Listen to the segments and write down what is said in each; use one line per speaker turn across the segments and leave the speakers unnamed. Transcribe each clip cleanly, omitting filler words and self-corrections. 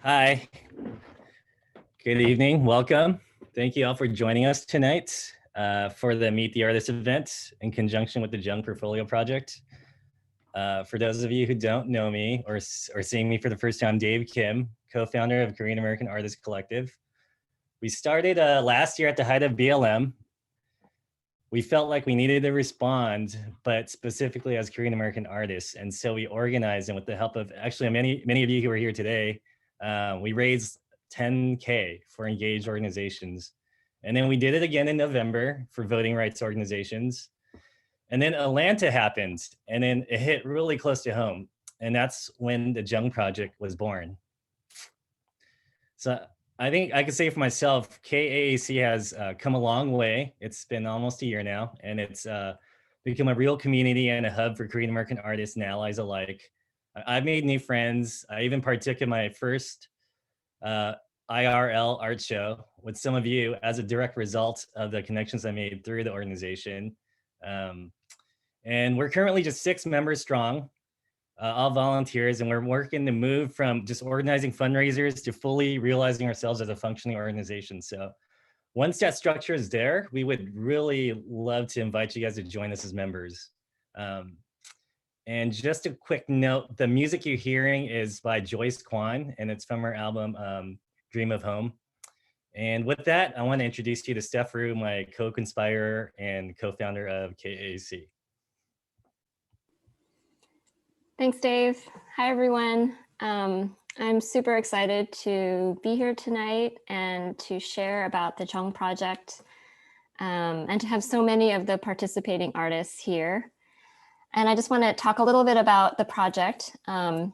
Hi, good evening, welcome. Thank you all for joining us tonight for the Meet the Artist event in conjunction with the JEONG Portfolio Project. For those of you who don't know me or seeing me for the first time, Dave Kim, co-founder of Korean American Artists Collective. We started last year at the height of BLM. We felt like we needed to respond, but specifically as Korean American artists. And so we organized, and with the help of actually many of you who are here today, we raised 10K for engaged organizations. And then we did it again in November for voting rights organizations. And then Atlanta happened, and then it hit really close to home. And that's when the JEONG Project was born. So I think I could say for myself, KAAC has come a long way. It's been almost a year now, and it's become a real community and a hub for Korean American artists and allies alike. I've made new friends. I even partook in my first IRL art show with some of you as a direct result of the connections I made through the organization. And we're currently just 6 members strong, all volunteers, and we're working to move from just organizing fundraisers to fully realizing ourselves as a functioning organization. So once that structure is there, we would really love to invite you guys to join us as members. And just a quick note, the music you're hearing is by Joyce Kwan, and it's from her album, Dream of Home. And with that, I want to introduce you to Steph Rue, my co-conspirer and co-founder of KAAC.
Thanks, Dave. Hi, everyone. I'm super excited to be here tonight and to share about the JEONG Project and to have so many of the participating artists here. And I just want to talk a little bit about the project. The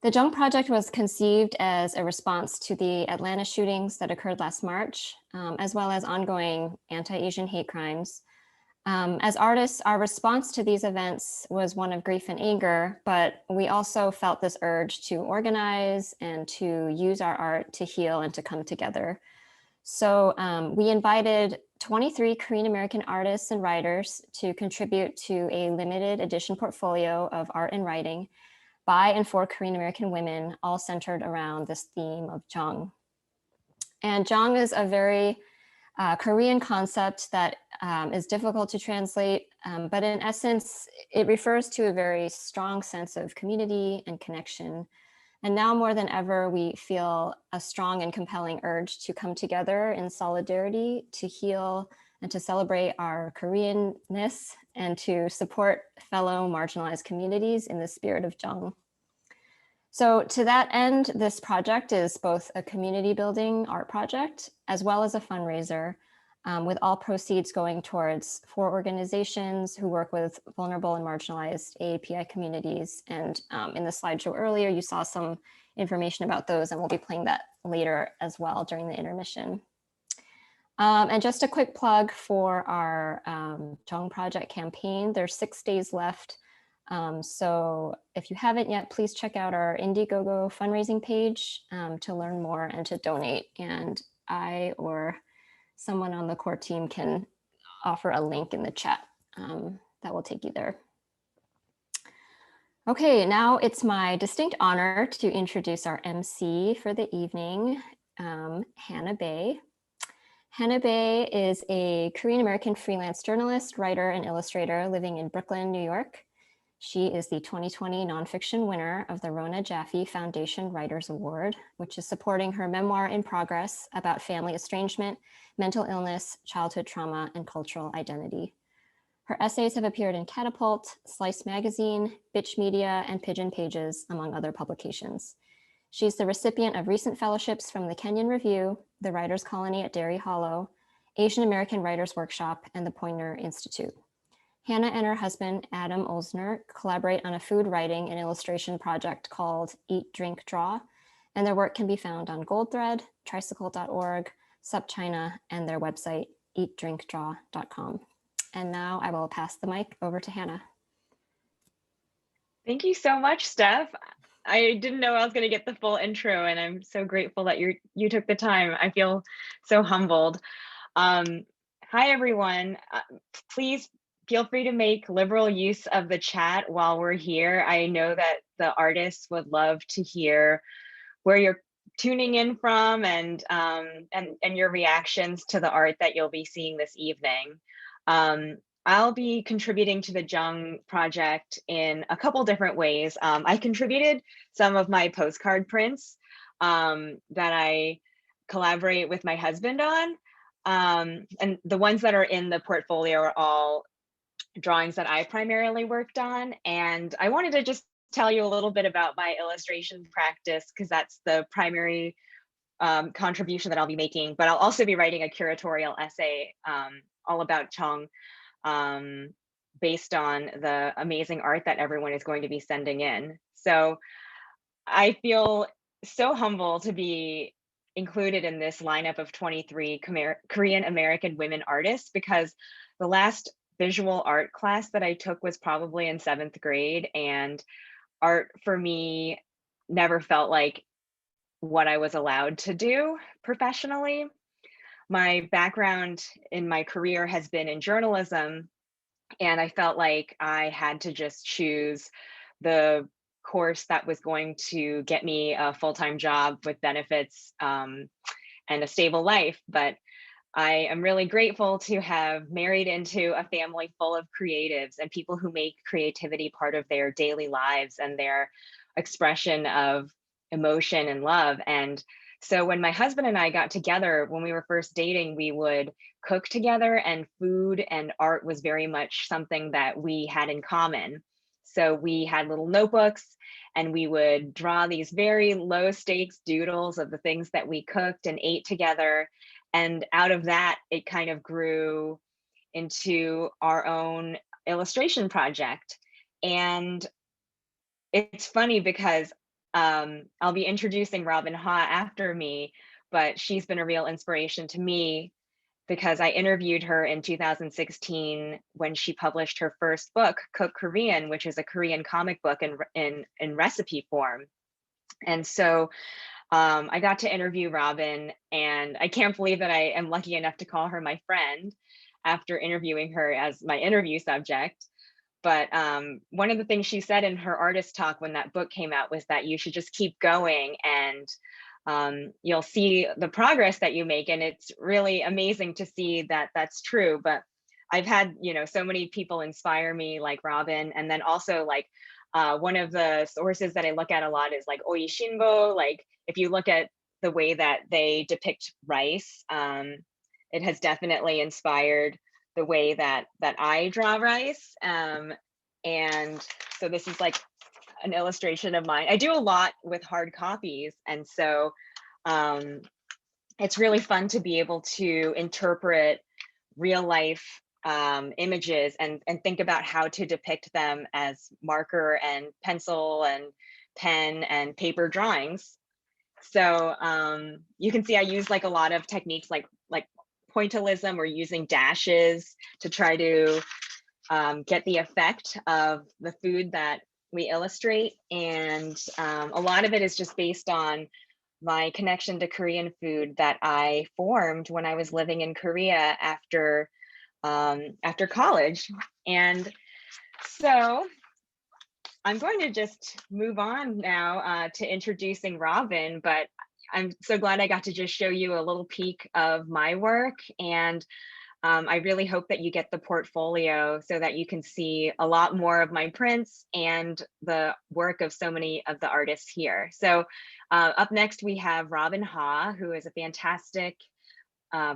JEONG Project was conceived as a response to the Atlanta shootings that occurred last March, as well as ongoing anti-Asian hate crimes. As artists, our response to these events was one of grief and anger, but we also felt this urge to organize and to use our art to heal and to come together. So we invited 23 Korean American artists and writers to contribute to a limited edition portfolio of art and writing by and for Korean American women, all centered around this theme of JEONG. And JEONG is a very Korean concept that is difficult to translate, but in essence, it refers to a very strong sense of community and connection. And now more than ever, we feel a strong and compelling urge to come together in solidarity, to heal and to celebrate our Koreanness and to support fellow marginalized communities in the spirit of JEONG. So to that end, this project is both a community building art project as well as a fundraiser, with all proceeds going towards 4 organizations who work with vulnerable and marginalized AAPI communities. And in the slideshow earlier, you saw some information about those, and we'll be playing that later as well during the intermission. And just a quick plug for our JEONG Project campaign. There's 6 days left. So if you haven't yet, please check out our Indiegogo fundraising page to learn more and to donate. And I or someone on the core team can offer a link in the chat that will take you there. Okay, now it's my distinct honor to introduce our MC for the evening, Hannah Bae. Hannah Bae is a Korean American freelance journalist, writer, and illustrator living in Brooklyn, New York. She is the 2020 nonfiction winner of the Rona Jaffe Foundation Writers Award, which is supporting her memoir in progress about family estrangement, mental illness, childhood trauma, and cultural identity. Her essays have appeared in Catapult, Slice Magazine, Bitch Media, and Pigeon Pages, among other publications. She's the recipient of recent fellowships from the Kenyon Review, the Writers' Colony at Derry Hollow, Asian American Writers Workshop, and the Poynter Institute. Hannah and her husband, Adam Olsner, collaborate on a food writing and illustration project called Eat, Drink, Draw, and their work can be found on Goldthread, tricycle.org, SupChina, and their website, eatdrinkdraw.com. And now I will pass the mic over to Hannah.
Thank you so much, Steph. I didn't know I was going to get the full intro, and I'm so grateful that you took the time. I feel so humbled. Hi, everyone. Please feel free to make liberal use of the chat while we're here. I know that the artists would love to hear where you're tuning in from and your reactions to the art that you'll be seeing this evening. I'll be contributing to the JEONG project in a couple different ways. I contributed some of my postcard prints that I collaborate with my husband on. And the ones that are in the portfolio are all drawings that I primarily worked on. And I wanted to just tell you a little bit about my illustration practice, because that's the primary contribution that I'll be making, but I'll also be writing a curatorial essay all about JEONG, based on the amazing art that everyone is going to be sending in. So I feel so humble to be included in this lineup of 23 Korean American women artists, because the last visual art class that I took was probably in 7th grade, and art for me never felt like what I was allowed to do professionally. My background in my career has been in journalism, and I felt like I had to just choose the course that was going to get me a full-time job with benefits and a stable life. But I am really grateful to have married into a family full of creatives and people who make creativity part of their daily lives and their expression of emotion and love. And so when my husband and I got together, when we were first dating, we would cook together, and food and art was very much something that we had in common. So we had little notebooks, and we would draw these very low stakes doodles of the things that we cooked and ate together. And out of that, it kind of grew into our own illustration project. And it's funny because I'll be introducing Robin Ha after me, but she's been a real inspiration to me because I interviewed her in 2016 when she published her first book, Cook Korean, which is a Korean comic book in recipe form. And so I got to interview Robin, and I can't believe that I am lucky enough to call her my friend after interviewing her as my interview subject. But one of the things she said in her artist talk when that book came out was that you should just keep going, and you'll see the progress that you make. And it's really amazing to see that that's true. But I've had, so many people inspire me, like Robin. And then also, like, one of the sources that I look at a lot is like Oishinbo. Like, if you look at the way that they depict rice, it has definitely inspired the way that I draw rice. And so this is like an illustration of mine. I do a lot with hard copies, and so it's really fun to be able to interpret real life images and think about how to depict them as marker and pencil and pen and paper drawings. So you can see I use like a lot of techniques like pointillism, or using dashes to try to get the effect of the food that we illustrate. And a lot of it is just based on my connection to Korean food that I formed when I was living in Korea after college. And so I'm going to just move on now to introducing Robin, but I'm so glad I got to just show you a little peek of my work. And I really hope that you get the portfolio so that you can see a lot more of my prints and the work of so many of the artists here. So up next, we have Robin Ha, who is a fantastic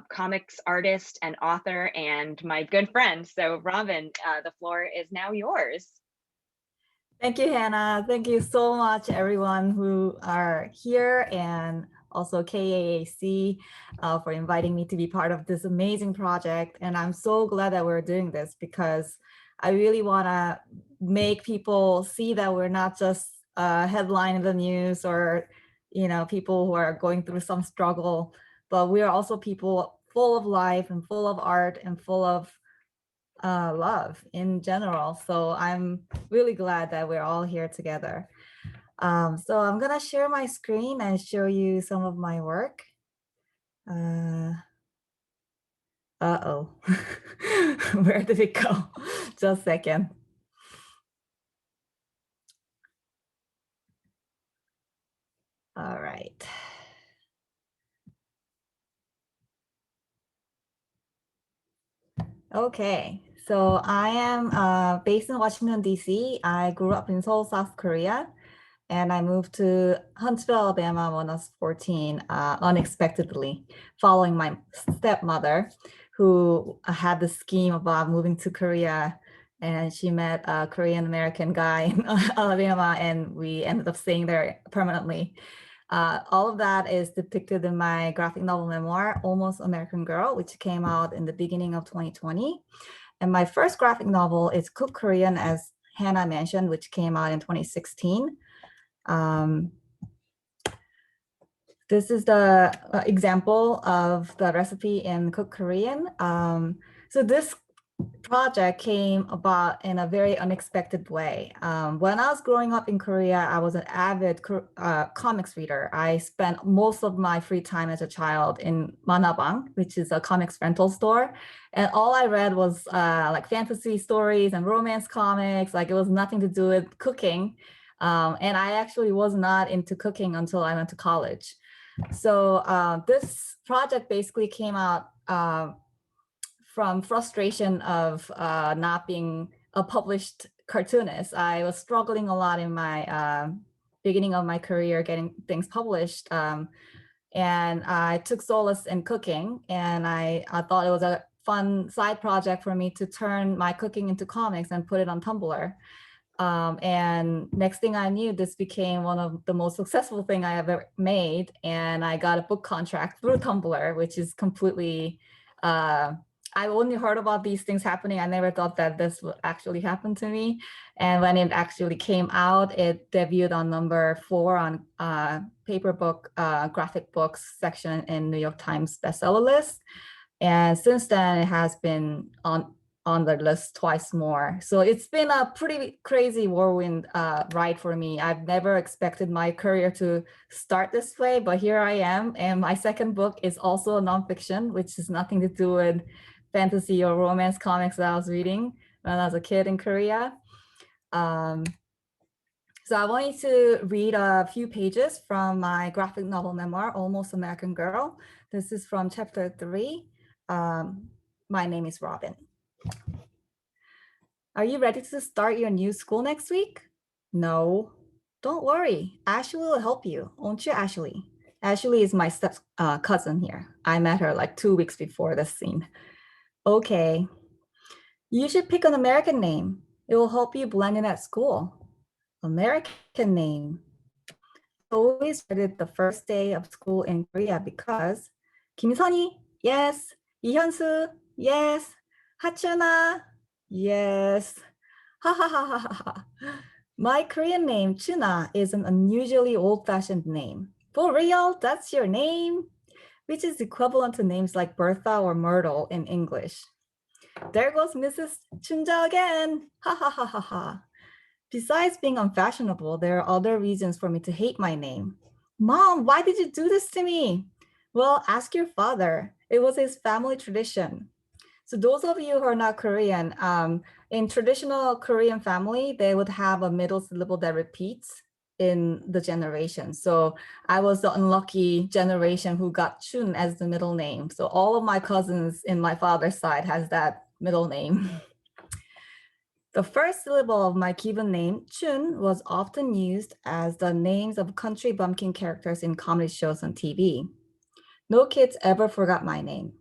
comics artist and author and my good friend. So Robin, the floor is now yours.
Thank you, Hannah. Thank you so much, everyone who are here, and also KAAC for inviting me to be part of this amazing project. And I'm so glad that we're doing this, because I really want to make people see that we're not just a headline in the news, or people who are going through some struggle, but we are also people full of life and full of art and full of love in general. So I'm really glad that we're all here together. So I'm gonna share my screen and show you some of my work. Uh-oh, where did it go? Just a second. All right. Okay, so I am based in Washington, D.C. I grew up in Seoul, South Korea, and I moved to Huntsville, Alabama when I was 14, unexpectedly, following my stepmother, who had the scheme about moving to Korea. And she met a Korean American guy in Alabama, and we ended up staying there permanently. All of that is depicted in my graphic novel memoir, Almost American Girl, which came out in the beginning of 2020. And my first graphic novel is Cook Korean, as Hannah mentioned, which came out in 2016. This is the example of the recipe in Cook Korean. So this project came about in a very unexpected way. When I was growing up in Korea, I was an avid comics reader. I spent most of my free time as a child in Manabang, which is a comics rental store. And all I read was like fantasy stories and romance comics. Like it was nothing to do with cooking. And I actually was not into cooking until I went to college. So this project basically came out from frustration of not being a published cartoonist. I was struggling a lot in my beginning of my career getting things published. And I took solace in cooking, and I thought it was a fun side project for me to turn my cooking into comics and put it on Tumblr. And next thing I knew, this became one of the most successful thing I ever made. And I got a book contract through Tumblr, which is completely, I only heard about these things happening. I never thought that this would actually happen to me. And when it actually came out, it debuted on number 4 on paper book, graphic books section in New York Times bestseller list. And since then, it has been on the list twice more. So it's been a pretty crazy whirlwind ride for me. I've never expected my career to start this way, but here I am. And my second book is also a nonfiction, which has nothing to do with fantasy or romance comics that I was reading when I was a kid in Korea. So I wanted to read a few pages from my graphic novel memoir, Almost American Girl. This is from chapter 3. My name is Robin. Are you ready to start your new school next week? No, don't worry. Ashley will help you, won't you, Ashley? Ashley is my step cousin here. I met her like 2 weeks before this scene. Okay. You should pick an American name. It will help you blend in at school. American name. I always dreaded the first day of school in Korea because 김선희, yes. 이현수, yes. 하춘아, yes. Ha ha ha ha ha ha. My Korean name, Chuna, is an unusually old-fashioned name. For real, that's your name? Which is equivalent to names like Bertha or Myrtle in English. There goes Mrs. Chunja again. Ha ha ha ha ha. Besides being unfashionable, there are other reasons for me to hate my name. Mom, why did you do this to me? Well, ask your father. It was his family tradition. So those of you who are not Korean, in traditional Korean family, they would have a middle syllable that repeats in the generation. So I was the unlucky generation who got Chun as the middle name. So all of my cousins in my father's side has that middle name. The first syllable of my given name, Chun, was often used as the names of country bumpkin characters in comedy shows on TV. No kids ever forgot my name.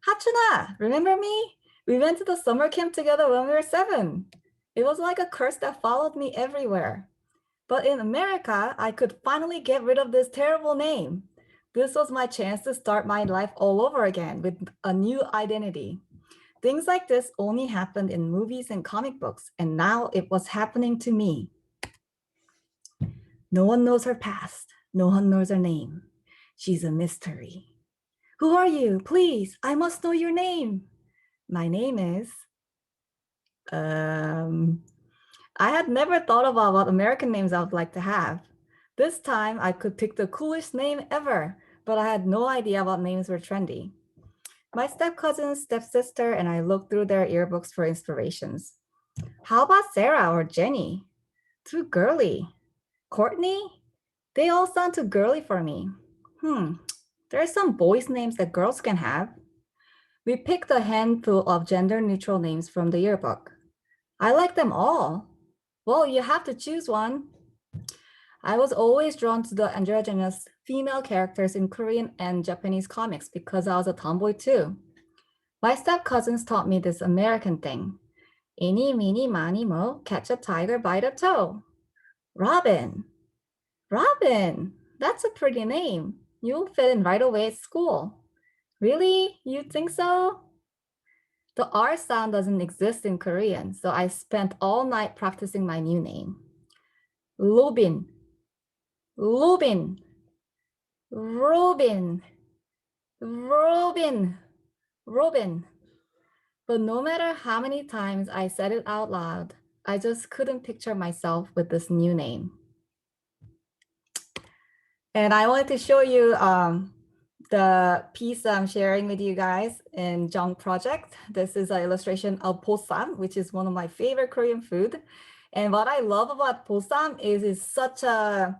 Hachuna, remember me? We went to the summer camp together when we were 7. It was like a curse that followed me everywhere. But in America, I could finally get rid of this terrible name. This was my chance to start my life all over again with a new identity. Things like this only happened in movies and comic books, and now it was happening to me. No one knows her past. No one knows her name. She's a mystery. Who are you? Please, I must know your name. My name is... I had never thought about what American names I would like to have. This time I could pick the coolest name ever, but I had no idea what names were trendy. My step-cousin, stepsister, and I looked through their yearbooks for inspirations. How about Sarah or Jenny? Too girly. Courtney? They all sound too girly for me. There are some boys' names that girls can have. We picked a handful of gender-neutral names from the yearbook. I like them all. Well, you have to choose one. I was always drawn to the androgynous female characters in Korean and Japanese comics because I was a tomboy too. My step-cousins taught me this American thing. Eeny, meeny, miny, mo, catch a tiger by the toe. Robin. Robin, that's a pretty name. You'll fit in right away at school. Really? You think so? The R sound doesn't exist in Korean, so I spent all night practicing my new name. Lubin, Lubin, Robin, Robin, Robin. But no matter how many times I said it out loud, I just couldn't picture myself with this new name. And I wanted to show you the piece I'm sharing with you guys in JEONG project. This is an illustration of bossam, which is one of my favorite Korean food. And what I love about bossam is it's such a,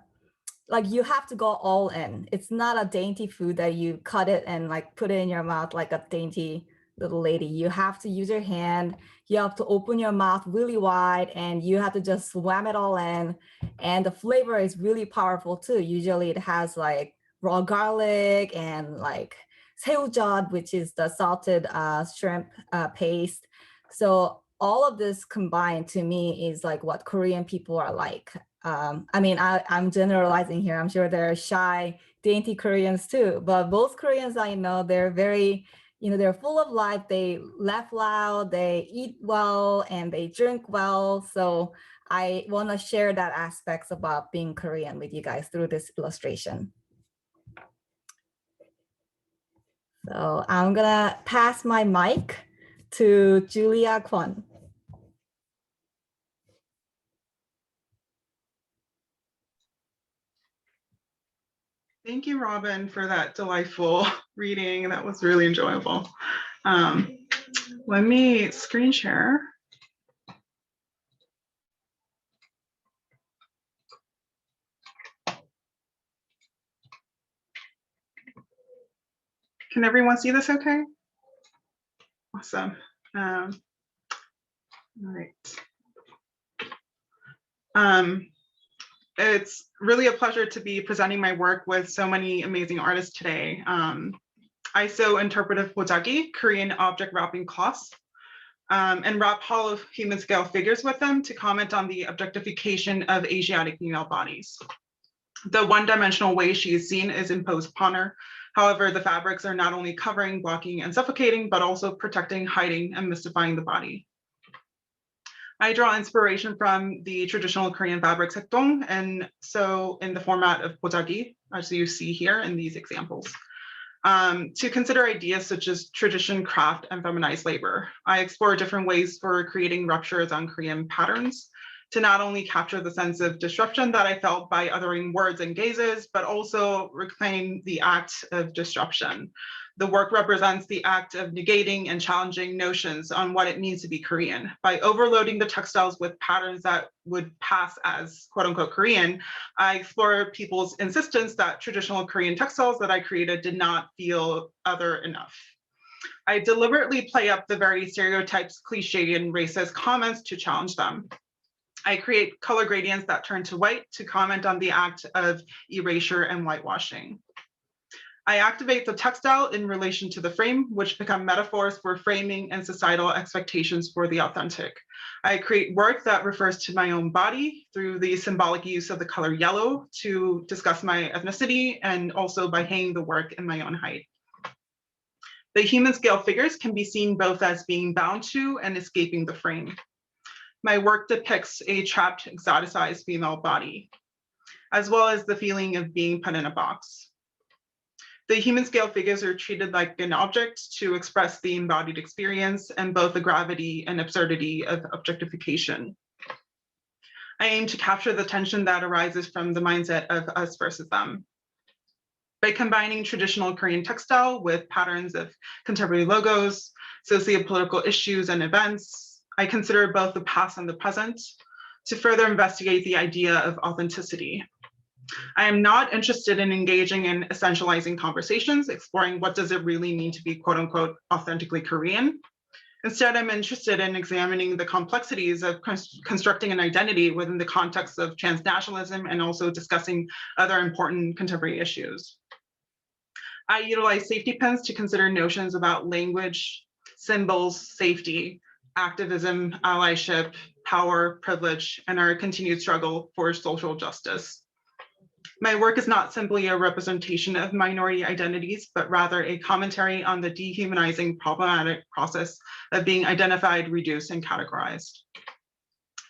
like you have to go all in. It's not a dainty food that you cut it and like put it in your mouth like a dainty little lady. You have to use your hand. You have to open your mouth really wide and you have to just swam it all in. And the flavor is really powerful too. Usually it has like raw garlic and like 새우젓, which is the salted shrimp paste. So all of this combined to me is like what Korean people are like. I mean, I'm generalizing here. I'm sure there are shy, dainty Koreans too, but most Koreans I know, they're very, they're full of life. They laugh loud, they eat well, and they drink well. So I want to share that aspects about being Korean with you guys through this illustration. So I'm gonna pass my mic to Julia Kwon.
Thank you, Robin, for that delightful reading. That was really enjoyable. Let me screen share. Can everyone see this okay? Awesome. All right. It's really a pleasure to be presenting my work with so many amazing artists today. I sew interpretive boja기, Korean object wrapping cloths, and wrap hollow human scale figures with them to comment on the objectification of Asiatic female bodies. The one-dimensional way she is seen is imposed upon her. However, the fabrics are not only covering, blocking, and suffocating, but also protecting, hiding, and mystifying the body. I draw inspiration from the traditional Korean fabric sekdong, and so in the format of boja기, as you see here in these examples. To consider ideas such as tradition, craft, and feminized labor. I explore different ways for creating ruptures on Korean patterns to not only capture the sense of disruption that I felt by othering words and gazes, but also reclaim the act of disruption. The work represents the act of negating and challenging notions on what it means to be Korean. By overloading the textiles with patterns that would pass as quote unquote Korean, I explore people's insistence that traditional Korean textiles that I created did not feel other enough. I deliberately play up the very stereotypes, cliche, and racist comments to challenge them. I create color gradients that turn to white to comment on the act of erasure and whitewashing. I activate the textile in relation to the frame, which become metaphors for framing and societal expectations for the authentic. I create work that refers to my own body through the symbolic use of the color yellow to discuss my ethnicity, and also by hanging the work in my own height. The human scale figures can be seen both as being bound to and escaping the frame. My work depicts a trapped, exoticized female body, as well as the feeling of being put in a box. The human scale figures are treated like an object to express the embodied experience and both the gravity and absurdity of objectification. I aim to capture the tension that arises from the mindset of us versus them. By combining traditional Korean textile with patterns of contemporary logos, socio-political issues and events, I consider both the past and the present to further investigate the idea of authenticity. I am not interested in engaging in essentializing conversations, exploring what does it really mean to be quote unquote authentically Korean. Instead, I'm interested in examining the complexities of constructing an identity within the context of transnationalism and also discussing other important contemporary issues. I utilize safety pins to consider notions about language, symbols, safety, activism, allyship, power, privilege, and our continued struggle for social justice. My work is not simply a representation of minority identities, but rather a commentary on the dehumanizing problematic process of being identified, reduced, and categorized.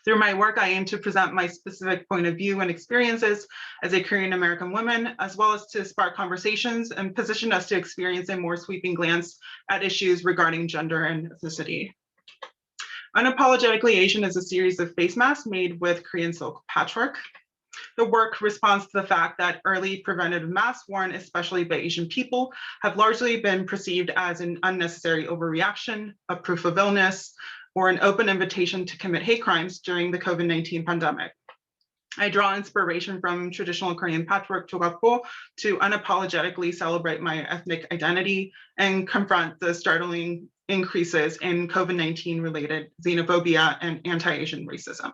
Through my work, I aim to present my specific point of view and experiences as a Korean American woman, as well as to spark conversations and position us to experience a more sweeping glance at issues regarding gender and ethnicity. Unapologetically Asian is a series of face masks made with Korean silk patchwork. The work responds to the fact that early preventative masks worn, especially by Asian people, have largely been perceived as an unnecessary overreaction, a proof of illness, or an open invitation to commit hate crimes during the COVID-19 pandemic. I draw inspiration from traditional Korean patchwork jogapgo to unapologetically celebrate my ethnic identity and confront the startling increases in COVID-19 related xenophobia and anti-Asian racism.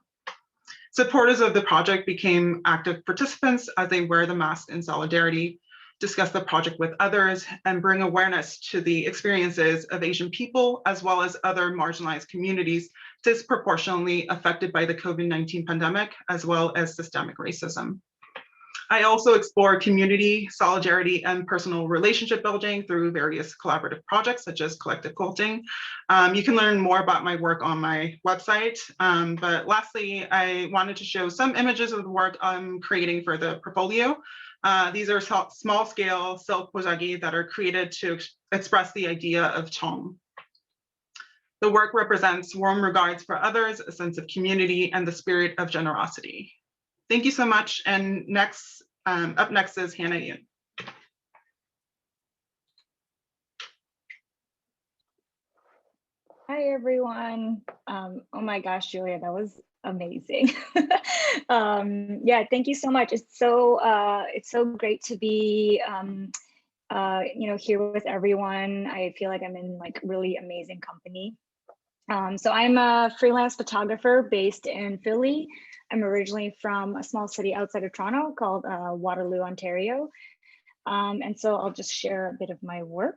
Supporters of the project became active participants as they wear the mask in solidarity, discuss the project with others, and bring awareness to the experiences of Asian people, as well as other marginalized communities disproportionately affected by the COVID-19 pandemic, as well as systemic racism. I also explore community, solidarity, and personal relationship building through various collaborative projects, such as collective quilting. You can learn more about my work on my website. But lastly, I wanted to show some images of the work I'm creating for the portfolio. These are small-scale silk bojagi that are created to express the idea of JEONG. The work represents warm regards for others, a sense of community, and the spirit of generosity. Thank you so much. And next, up next is Hannah Yoon.
Hi, everyone. Oh my gosh, Julia, that was amazing. Yeah, thank you so much. It's so great to be here with everyone. I feel like I'm in like really amazing company. So I'm a freelance photographer based in Philly. I'm originally from a small city outside of Toronto called Waterloo, Ontario. And so I'll just share a bit of my work.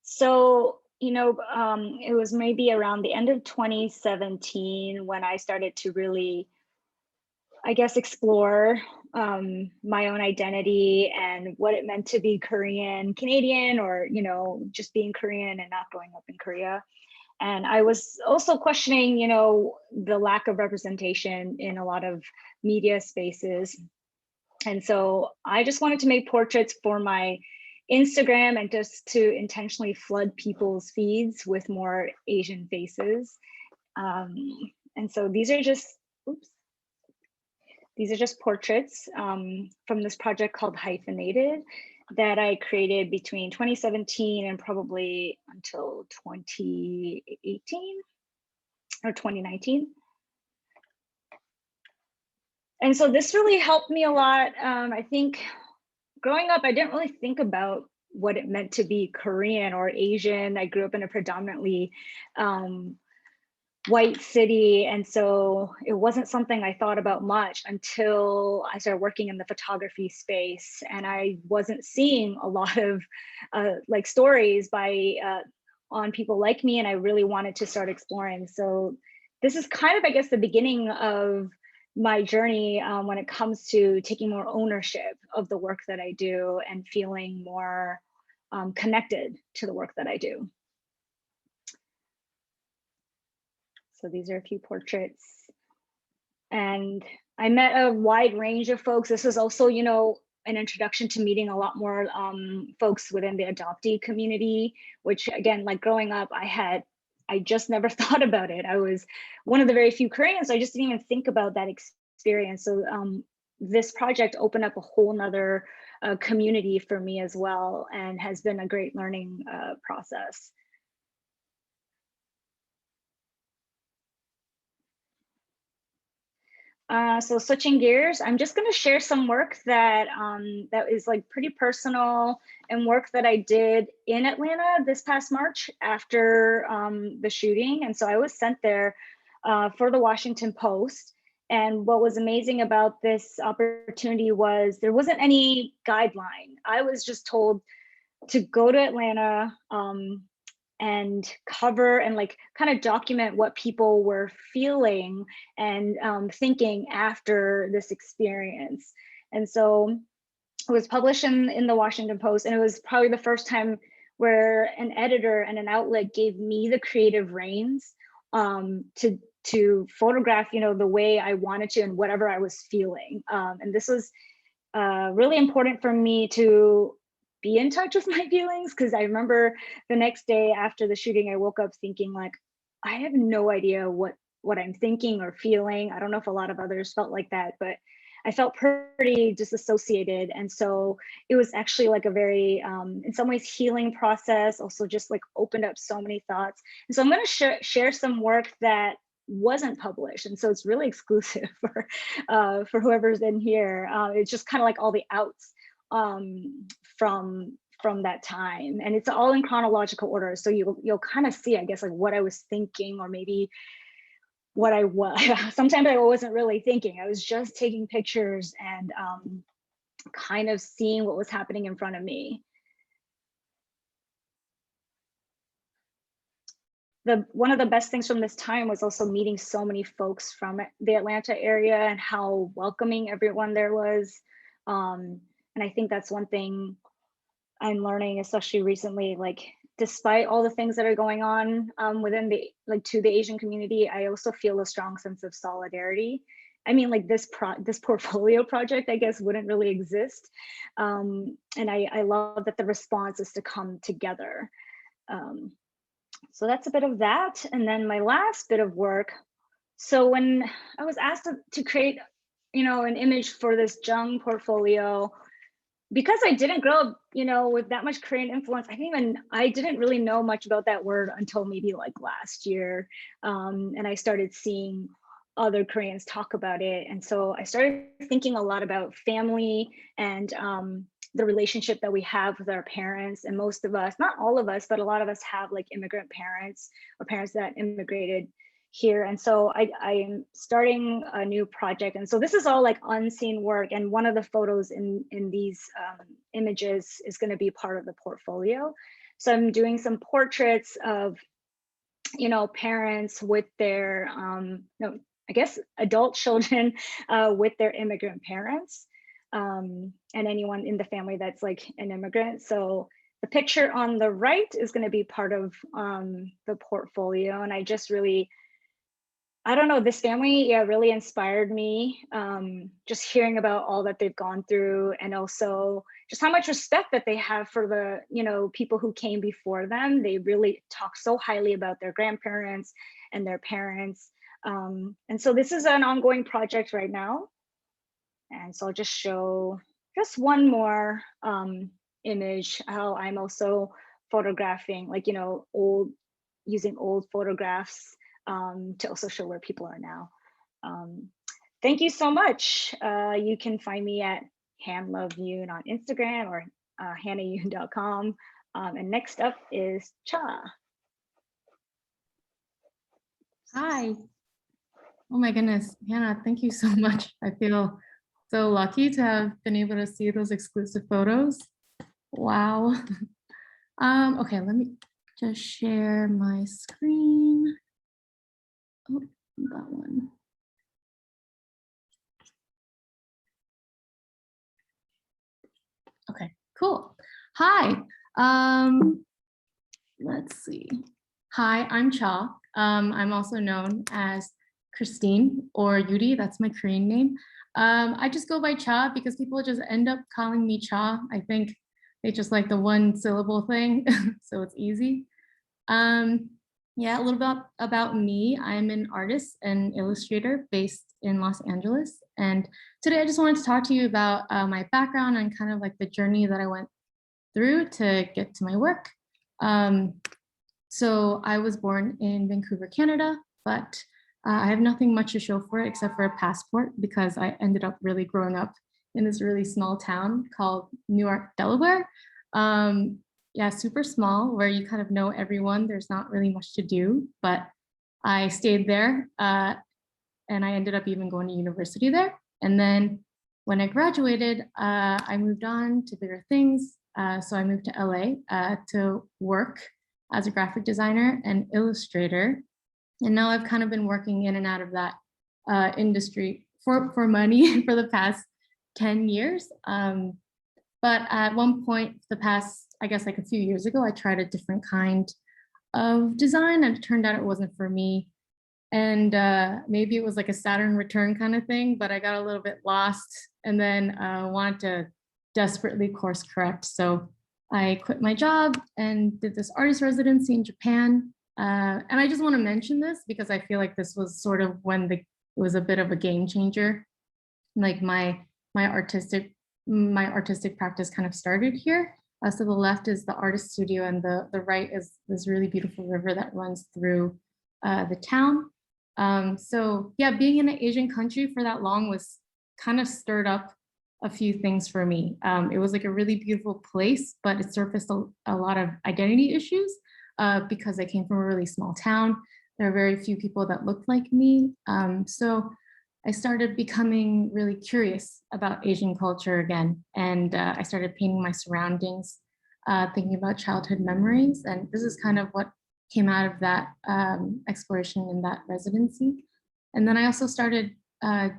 So, it was maybe around the end of 2017 when I started to really, I guess, explore my own identity and what it meant to be Korean Canadian, or just being Korean and not growing up in Korea. And I was also questioning the lack of representation in a lot of media spaces. And so I just wanted to make portraits for my Instagram and just to intentionally flood people's feeds with more Asian faces. And so these are just portraits from this project called Hyphenated that I created between 2017 and probably until 2018 or 2019. And so this really helped me a lot. I think growing up, I didn't really think about what it meant to be Korean or Asian. I grew up in a predominantly white city. And so it wasn't something I thought about much until I started working in the photography space. And I wasn't seeing a lot of like stories on people like me. And I really wanted to start exploring. So this is kind of, I guess, the beginning of my journey when it comes to taking more ownership of the work that I do and feeling more connected to the work that I do. So these are a few portraits. And I met a wide range of folks. This is also, an introduction to meeting a lot more folks within the adoptee community, which again, like growing up, I just never thought about it. I was one of the very few Koreans, so I just didn't even think about that experience. So this project opened up a whole nother a community for me as well, and has been a great learning process. So switching gears, I'm just going to share some work that that is like pretty personal, and work that I did in Atlanta this past March after the shooting. And so I was sent there for the Washington Post. And what was amazing about this opportunity was there wasn't any guideline. I was just told to go to Atlanta and cover and like kind of document what people were feeling and thinking after this experience. And so it was published in the Washington Post, and it was probably the first time where an editor and an outlet gave me the creative reins to photograph, you know, the way I wanted to and whatever I was feeling. And this was really important for me to be in touch with my feelings, because I remember the next day after the shooting, I woke up thinking like, I have no idea what I'm thinking or feeling. I don't know if a lot of others felt like that, but I felt pretty disassociated. And so it was actually like a very, in some ways, healing process, also just like opened up so many thoughts. And so I'm going to share some work that wasn't published, and so it's really exclusive for whoever's in here. It's just kind of like all the outs from that time, and it's all in chronological order, so you'll kind of see, I guess, like what I was thinking, or maybe what I was. Sometimes I wasn't really thinking, I was just taking pictures and kind of seeing what was happening in front of me. One of the best things from this time was also meeting so many folks from the Atlanta area and how welcoming everyone there was. And I think that's one thing I'm learning, especially recently, like despite all the things that are going on within to the Asian community, I also feel a strong sense of solidarity. I mean, like this portfolio project, I guess, wouldn't really exist. And I love that the response is to come together. So that's a bit of that. And then my last bit of work. So when I was asked to create, you know, an image for this JEONG portfolio, because I didn't grow up, you know, with that much Korean influence, I didn't really know much about that word until maybe like last year. And I started seeing other Koreans talk about it. And so I started thinking a lot about family and the relationship that we have with our parents. And most of us, not all of us, but a lot of us have like immigrant parents or parents that immigrated here. And so I am starting a new project. And so this is all like unseen work. And one of the photos in these images is going to be part of the portfolio. So I'm doing some portraits of, you know, parents with their, I guess, adult children with their immigrant parents, and anyone in the family that's like an immigrant. So the picture on the right is going to be part of the portfolio. And I just really, I don't know, this family, yeah, really inspired me. Just hearing about all that they've gone through, and also just how much respect that they have for the, you know, people who came before them. They really talk so highly about their grandparents and their parents. And so this is an ongoing project right now. And so I'll just show just one more image, how I'm also photographing, like, you know, using old photographs to also show where people are now. Thank you so much. You can find me at hanloveyoon on Instagram or hannahyoon.com. And next up is Cha.
Hi. Oh my goodness, Hannah, thank you so much. I feel so lucky to have been able to see those exclusive photos. Wow. Okay, let me just share my screen. Oh, that one. Okay, cool. Hi. Let's see. Hi, I'm Cha. I'm also known as Christine or Yuri. That's my Korean name. I just go by Cha because people just end up calling me Cha. I think they just like the one syllable thing, so it's easy. Yeah, a little bit about me. I'm an artist and illustrator based in Los Angeles. And today I just wanted to talk to you about my background and kind of like the journey that I went through to get to my work. So I was born in Vancouver, Canada, but I have nothing much to show for it except for a passport because I ended up really growing up in this really small town called Newark, Delaware. Yeah, super small where you kind of know everyone. There's not really much to do, but I stayed there and I ended up even going to university there. And then when I graduated, I moved on to bigger things. So I moved to LA to work as a graphic designer and illustrator. And now I've kind of been working in and out of that industry for money for the past 10 years. But at one point, the past, I guess like a few years ago, I tried a different kind of design and it turned out it wasn't for me. And maybe it was like a Saturn return kind of thing, but I got a little bit lost and then wanted to desperately course correct. So I quit my job and did this artist residency in Japan. And I just want to mention this because I feel like this was sort of when it was a bit of a game changer. Like my artistic practice kind of started here. So the left is the artist studio and the right is this really beautiful river that runs through the town. So yeah, being in an Asian country for that long was kind of stirred up a few things for me. It was like a really beautiful place, but it surfaced a lot of identity issues because I came from a really small town. There are very few people that looked like me. So I started becoming really curious about Asian culture again. And I started painting my surroundings, thinking about childhood memories. And this is kind of what came out of that exploration in that residency. And then I also started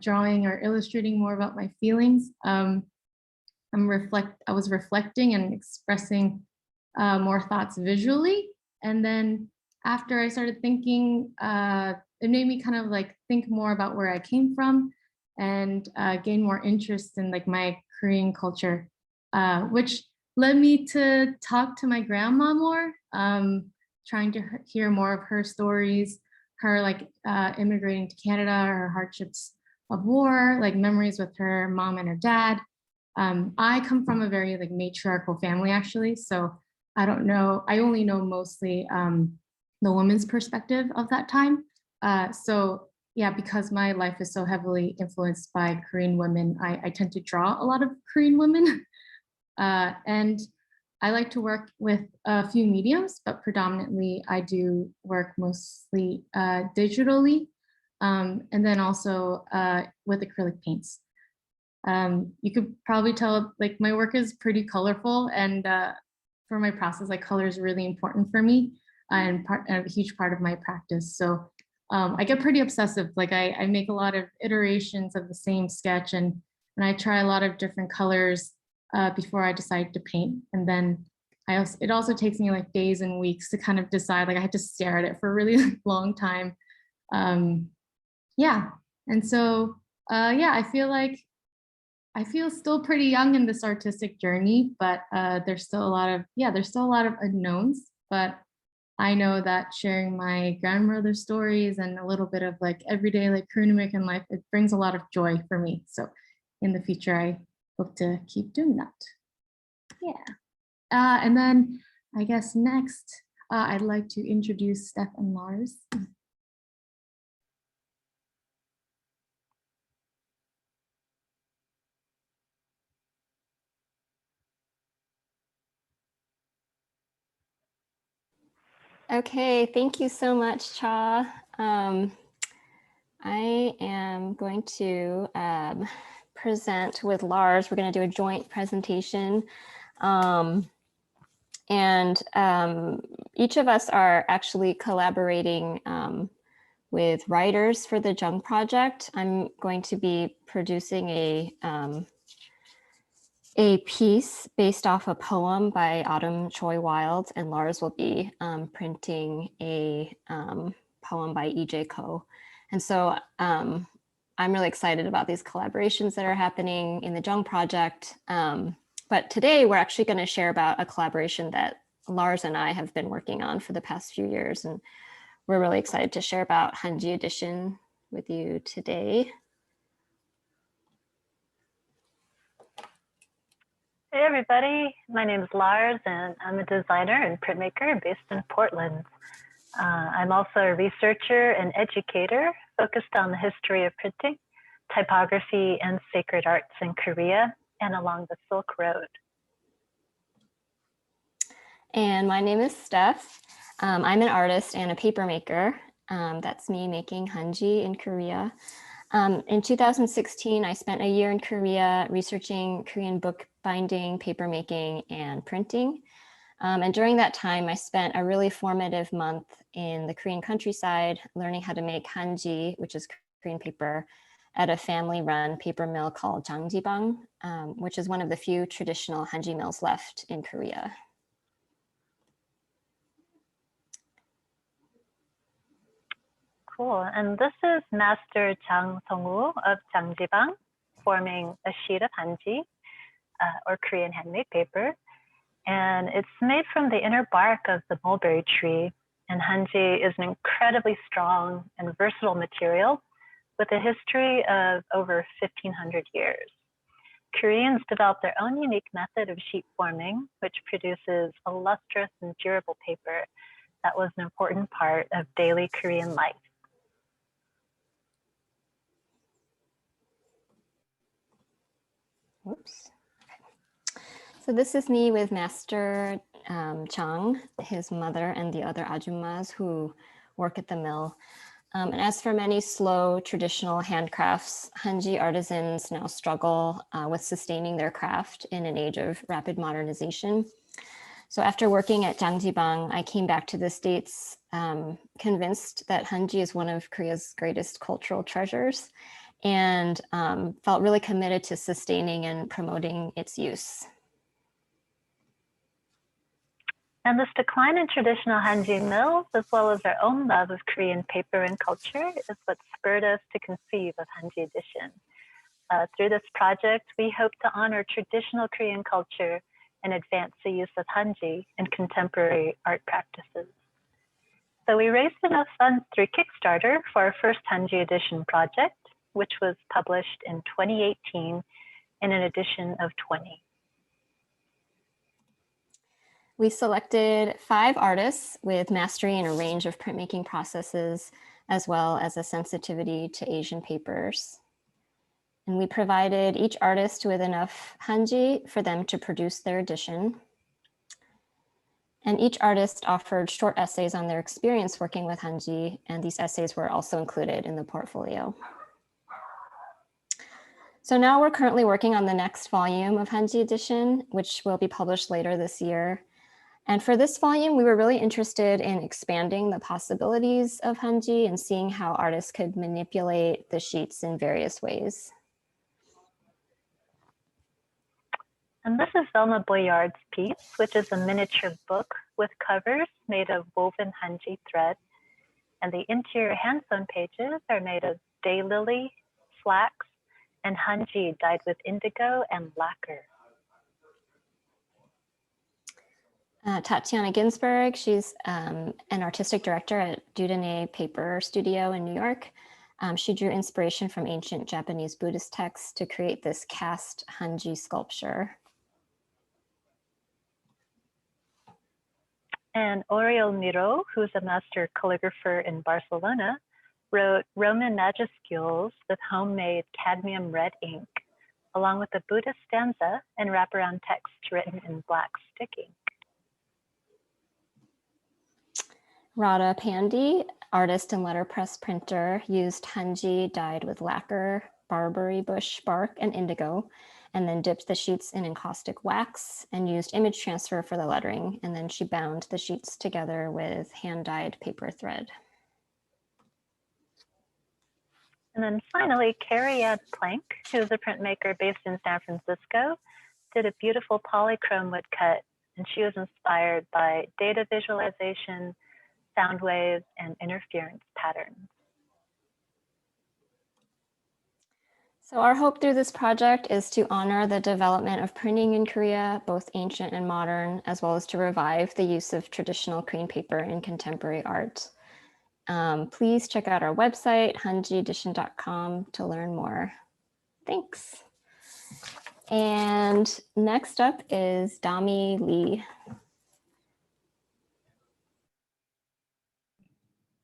drawing or illustrating more about my feelings. I was reflecting and expressing more thoughts visually. And then after I started thinking, it made me kind of like think more about where I came from and gain more interest in like my Korean culture, which led me to talk to my grandma more, trying to hear more of her stories, her like immigrating to Canada, her hardships of war, like memories with her mom and her dad. I come from a very like matriarchal family actually, so I don't know, I only know mostly the woman's perspective of that time. So yeah, because my life is so heavily influenced by Korean women, I tend to draw a lot of Korean women. And I like to work with a few mediums, but predominantly I do work mostly digitally, and then also with acrylic paints. You could probably tell like my work is pretty colorful, and for my process, like color is really important for me and a huge part of my practice. So I get pretty obsessive. Like I make a lot of iterations of the same sketch and I try a lot of different colors before I decide to paint. And then it also takes me like days and weeks to kind of decide, like I had to stare at it for a really long time. Yeah, and so yeah, I feel still pretty young in this artistic journey, but there's still a lot of unknowns, but I know that sharing my grandmother's stories and a little bit of like everyday like Korean American life, it brings a lot of joy for me. So in the future, I hope to keep doing that. Yeah. And then I guess next, I'd like to introduce Steph and Lars.
Okay, thank you so much, Cha. I am going to present with Lars. We're going to do a joint presentation. Each of us are actually collaborating with writers for the JEONG project. I'm going to be producing a piece based off a poem by Autumn Choi Wild, and Lars will be printing a poem by E.J. Ko. And so I'm really excited about these collaborations that are happening in the JEONG project. But today we're actually going to share about a collaboration that Lars and I have been working on for the past few years. And we're really excited to share about Hanji edition with you today.
Hey everybody, my name is Lars and I'm a designer and printmaker based in Portland. I'm also a researcher and educator focused on the history of printing, typography, and sacred arts in Korea and along the Silk Road.
And my name is Steph. I'm an artist and a paper maker. That's me making Hanji in Korea. In 2016, I spent a year in Korea researching Korean book binding, paper making, and printing. And during that time, I spent a really formative month in the Korean countryside, learning how to make Hanji, which is Korean paper, at a family-run paper mill called Jangjibang, which is one of the few traditional Hanji mills left in Korea.
Cool, and this is Master Jang Song-woo of Jangjibang, forming a sheet of Hanji, or Korean handmade paper. And it's made from the inner bark of the mulberry tree. And Hanji is an incredibly strong and versatile material with a history of over 1,500 years. Koreans developed their own unique method of sheet forming, which produces a lustrous and durable paper that was an important part of daily Korean life.
Whoops. So this is me with Master Jang, his mother, and the other ajummas who work at the mill. And as for many slow traditional handcrafts, Hanji artisans now struggle with sustaining their craft in an age of rapid modernization. So after working at Jangjibang, I came back to the States convinced that Hanji is one of Korea's greatest cultural treasures, and felt really committed to sustaining and promoting its use.
And this decline in traditional Hanji mills, as well as our own love of Korean paper and culture, is what spurred us to conceive of Hanji Edition. Through this project, we hope to honor traditional Korean culture and advance the use of Hanji in contemporary art practices. So we raised enough funds through Kickstarter for our first Hanji Edition project, which was published in 2018 in an edition of 20.
We selected 5 artists with mastery in a range of printmaking processes, as well as a sensitivity to Asian papers. And we provided each artist with enough Hanji for them to produce their edition. And each artist offered short essays on their experience working with Hanji, and these essays were also included in the portfolio. So now we're currently working on the next volume of Hanji Edition, which will be published later this year. And for this volume, we were really interested in expanding the possibilities of Hanji and seeing how artists could manipulate the sheets in various ways.
And this is Velma Boyard's piece, which is a miniature book with covers made of woven Hanji thread. And the interior hand-sewn pages are made of daylily, flax, and Hanji dyed with indigo and lacquer.
Tatiana Ginsberg, she's an artistic director at Dudene Paper Studio in New York. She drew inspiration from ancient Japanese Buddhist texts to create this cast Hanji sculpture.
And Oriol Miró, who's a master calligrapher in Barcelona, wrote Roman majuscules with homemade cadmium red ink, along with a Buddhist stanza and wraparound text written in black stick ink.
Radha Pandey, artist and letterpress printer, used Hanji dyed with lacquer, barberry bush bark, and indigo, and then dipped the sheets in encaustic wax and used image transfer for the lettering. And then she bound the sheets together with hand-dyed paper thread.
And then finally, Carrie Ann Plank, who's a printmaker based in San Francisco, did a beautiful polychrome woodcut, and she was inspired by data visualization, sound waves, and interference patterns.
So our hope through this project is to honor the development of printing in Korea, both ancient and modern, as well as to revive the use of traditional Korean paper in contemporary art. Please check out our website, hanjiedition.com, to learn more. Thanks. And next up is Dami Lee.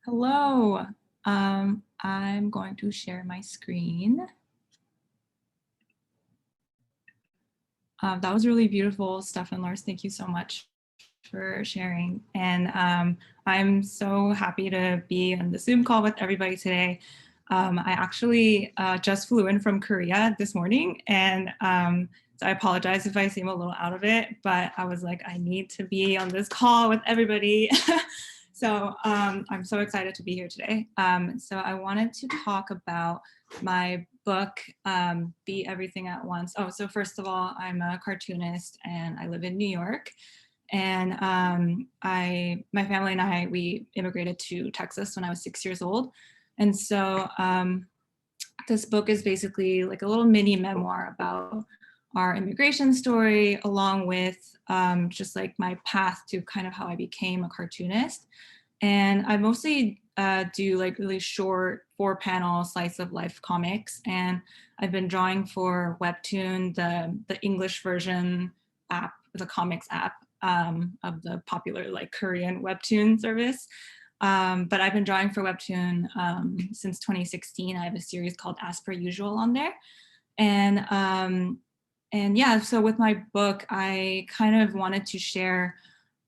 Hello, I'm going to share my screen. That was really beautiful, Stefan, Lars. Thank you so much for sharing. And I'm so happy to be on the Zoom call with everybody today. I actually just flew in from Korea this morning, and so I apologize if I seem a little out of it, but I was like, I need to be on this call with everybody. So I'm so excited to be here today. So I wanted to talk about my book, Be Everything at Once. Oh, so first of all, I'm a cartoonist and I live in New York. And my family and I, we immigrated to Texas when I was 6 years old. And so this book is basically like a little mini memoir about our immigration story, along with just like my path to kind of how I became a cartoonist. And I mostly do like really short 4-panel slice of life comics. And I've been drawing for Webtoon, the English version app, the comics app of the popular like Korean Webtoon service. But I've been drawing for Webtoon since 2016. I have a series called As Per Usual on there. And yeah, so with my book, I kind of wanted to share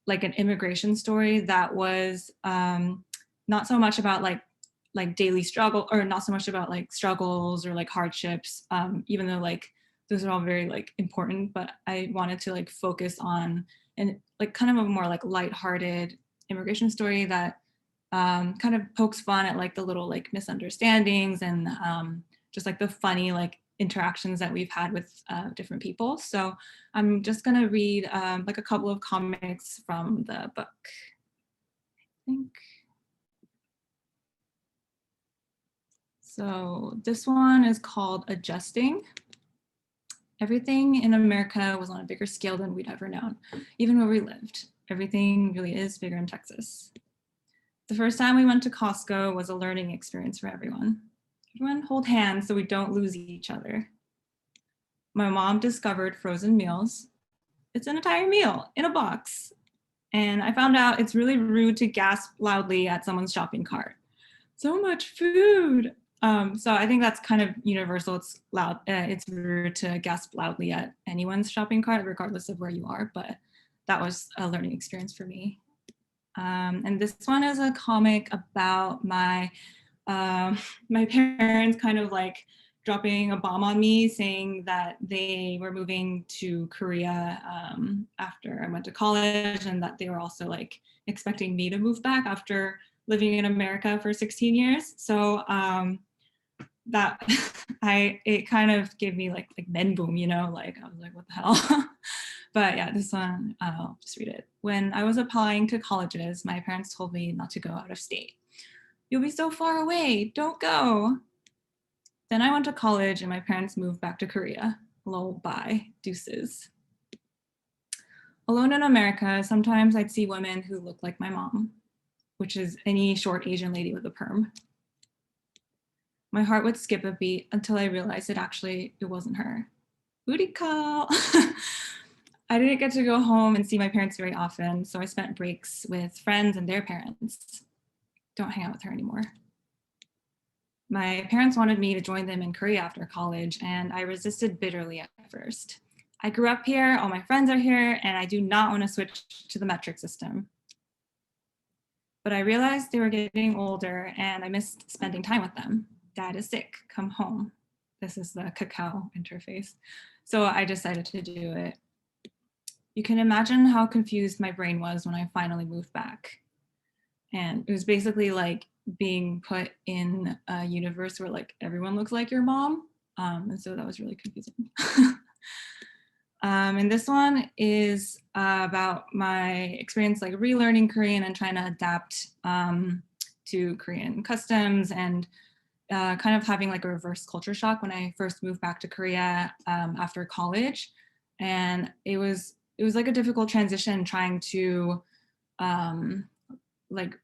like an immigration story that was not so much about like daily struggle, or not so much about like struggles or like hardships, even though like those are all very like important, but I wanted to like focus on and like kind of a more like lighthearted immigration story that kind of pokes fun at like the little like misunderstandings and just like the funny like interactions that we've had with different people. So I'm just gonna read like a couple of comics from the book, I think. So this one is called Adjusting. Everything in America was on a bigger scale than we'd ever known, even where we lived. Everything really is bigger in Texas. The first time we went to Costco was a learning experience for everyone. Everyone hold hands so we don't lose each other. My mom discovered frozen meals. It's an entire meal in a box. And I found out it's really rude to gasp loudly at someone's shopping cart. So much food. So I think that's kind of universal. It's loud. It's rude to gasp loudly at anyone's shopping cart, regardless of where you are. But that was a learning experience for me. And this one is a comic about my parents kind of like dropping a bomb on me, saying that they were moving to Korea after I went to college, and that they were also like expecting me to move back after living in America for 16 years. So that it kind of gave me like men boom, like I was like, what the hell? But yeah, this one, I'll just read it. When I was applying to colleges, my parents told me not to go out of state. You'll be so far away, don't go. Then I went to college and my parents moved back to Korea. Lol, bye, deuces. Alone in America, sometimes I'd see women who look like my mom, which is any short Asian lady with a perm. My heart would skip a beat until I realized it wasn't her. Booty call. I didn't get to go home and see my parents very often, so I spent breaks with friends and their parents. Don't hang out with her anymore. My parents wanted me to join them in Korea after college, and I resisted bitterly at first. I grew up here, all my friends are here, and I do not want to switch to the metric system. But I realized they were getting older and I missed spending time with them. Dad is sick, come home. This is the KAAC interface. So I decided to do it. You can imagine how confused my brain was when I finally moved back. And it was basically like being put in a universe where like everyone looks like your mom. And so that was really confusing. And this one is about my experience like relearning Korean and trying to adapt to Korean customs, and kind of having like a reverse culture shock when I first moved back to Korea after college. And it was like a difficult transition trying to like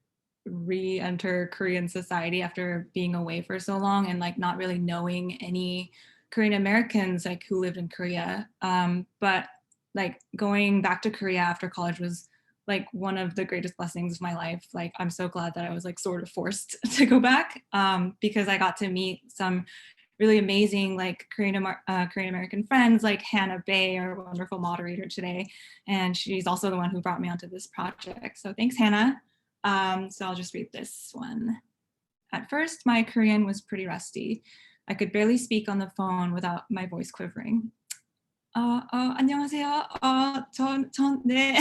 re-enter Korean society after being away for so long and like not really knowing any Korean Americans like who lived in Korea. But like going back to Korea after college was like one of the greatest blessings of my life. Like I'm so glad that I was like sort of forced to go back because I got to meet some really amazing like Korean American friends like Hannah Bay, our wonderful moderator today. And she's also the one who brought me onto this project. So thanks, Hannah. So I'll just read this one. At first, my Korean was pretty rusty. I could barely speak on the phone without my voice quivering. 안녕하세요. 네.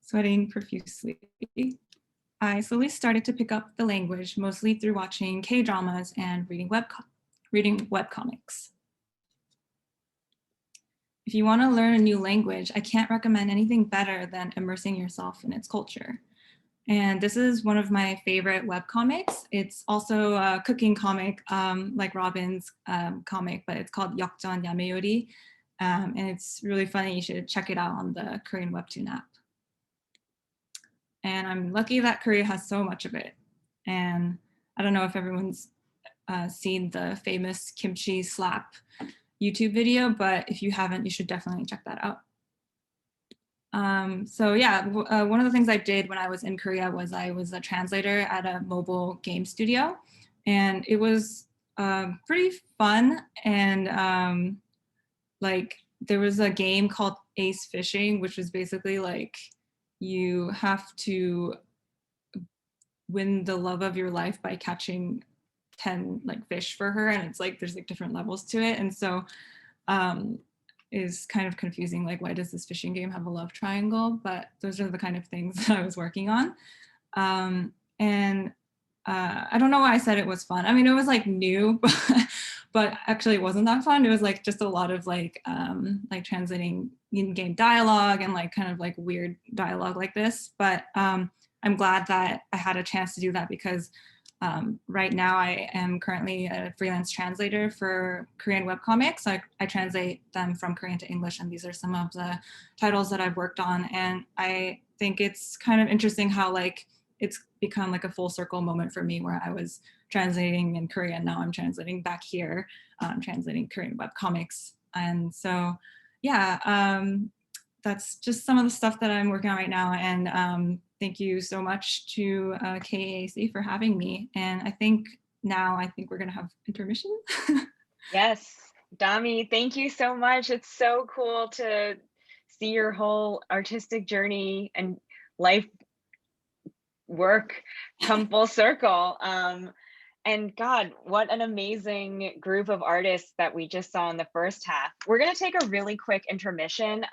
Sweating profusely. I slowly started to pick up the language, mostly through watching K-dramas and reading webcomics. If you want to learn a new language, I can't recommend anything better than immersing yourself in its culture. And this is one of my favorite webcomics. It's also a cooking comic, like Robin's comic, but it's called 역전 야매요리. And it's really funny. You should check it out on the Korean Webtoon app. And I'm lucky that Korea has so much of it. And I don't know if everyone's seen the famous kimchi slap YouTube video, but if you haven't, you should definitely check that out. So yeah, one of the things I did when I was in Korea was I was a translator at a mobile game studio, and it was pretty fun. And like there was a game called Ace Fishing, which was basically like you have to win the love of your life by catching 10 like fish for her, and it's like there's like different levels to it. And so is kind of confusing, like why does this fishing game have a love triangle? But those are the kind of things that I was working on. And I don't know why I said it was fun. I mean, it was like new, but actually it wasn't that fun. It was like just a lot of like translating in-game dialogue and like kind of like weird dialogue like this. But I'm glad that I had a chance to do that because right now I am currently a freelance translator for Korean webcomics. I translate them from Korean to English, and these are some of the titles that I've worked on. And I think it's kind of interesting how like it's become like a full circle moment for me where I was translating in Korean, now I'm translating back here, translating Korean webcomics. And so, yeah, that's just some of the stuff that I'm working on right now. And thank you so much to KAAC for having me. And I think we're gonna have intermission.
Yes, Dami, thank you so much. It's so cool to see your whole artistic journey and life work come full circle. And God, what an amazing group of artists that we just saw in the first half. We're gonna take a really quick intermission.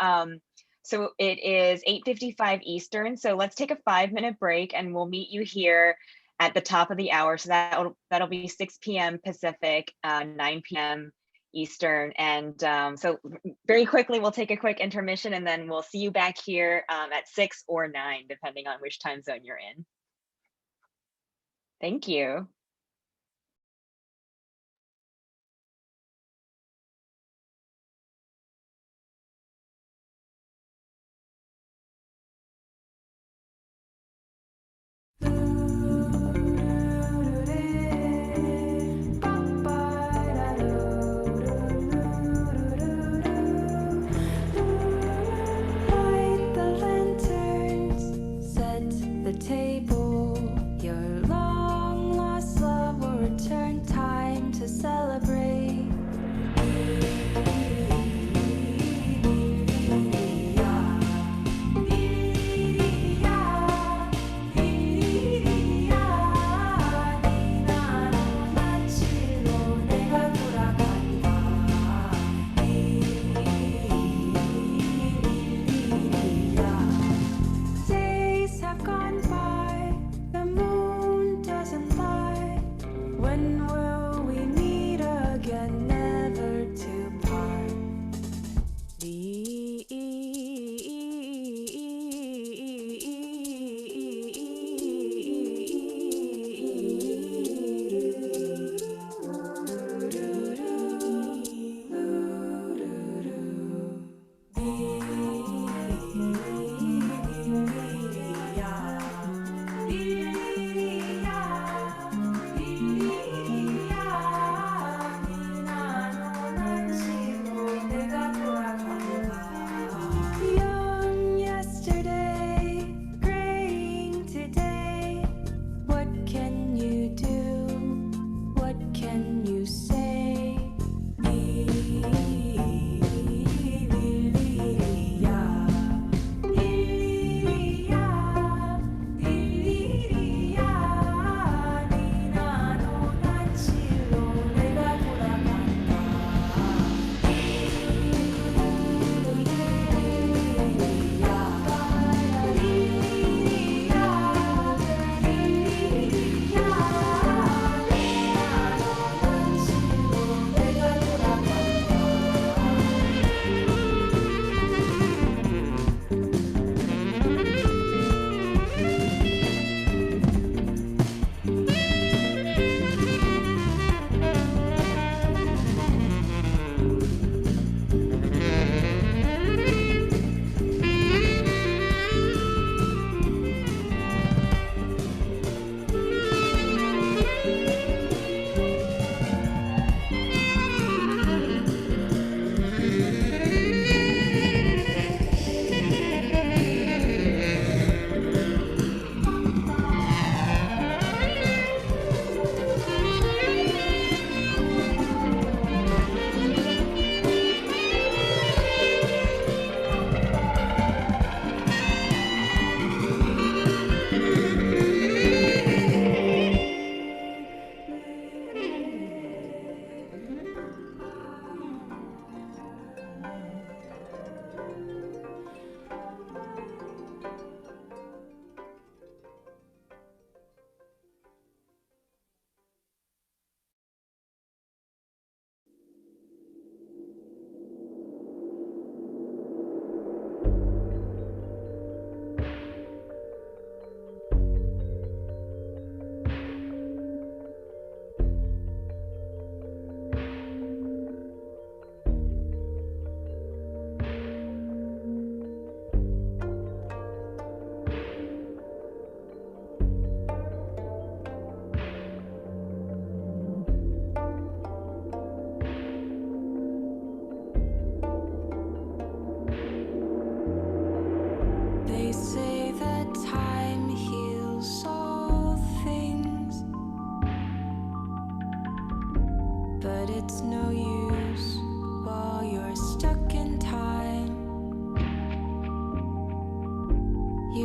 So it is 8:55 Eastern. So let's take a 5-minute break and we'll meet you here at the top of the hour. So that'll be 6 p.m. Pacific, 9 p.m. Eastern. And so very quickly, we'll take a quick intermission and then we'll see you back here at 6 or 9, depending on which time zone you're in. Thank you.
Table, your long lost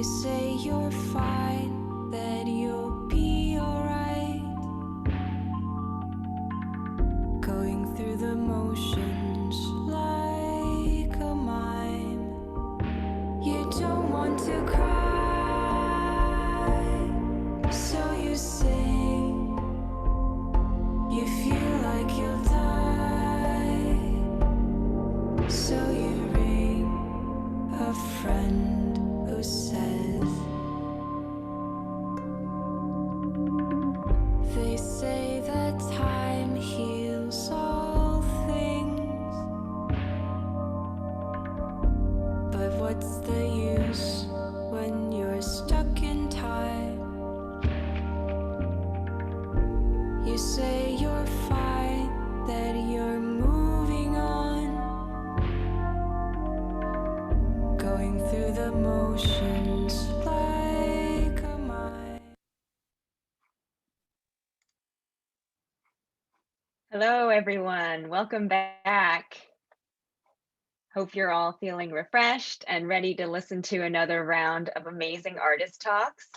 You say you're fine, that you'll be alright. Going through the motions like a mime. You don't want to cry, so you sing. You feel like you'll die, so you ring a friend who says, they say that time heals all things, but what's the use when you're stuck in time? You say you're fine, that you're moving on, going through the motions like a mime.
Hello, everyone. Welcome back. Hope you're all feeling refreshed and ready to listen to another round of amazing artist talks.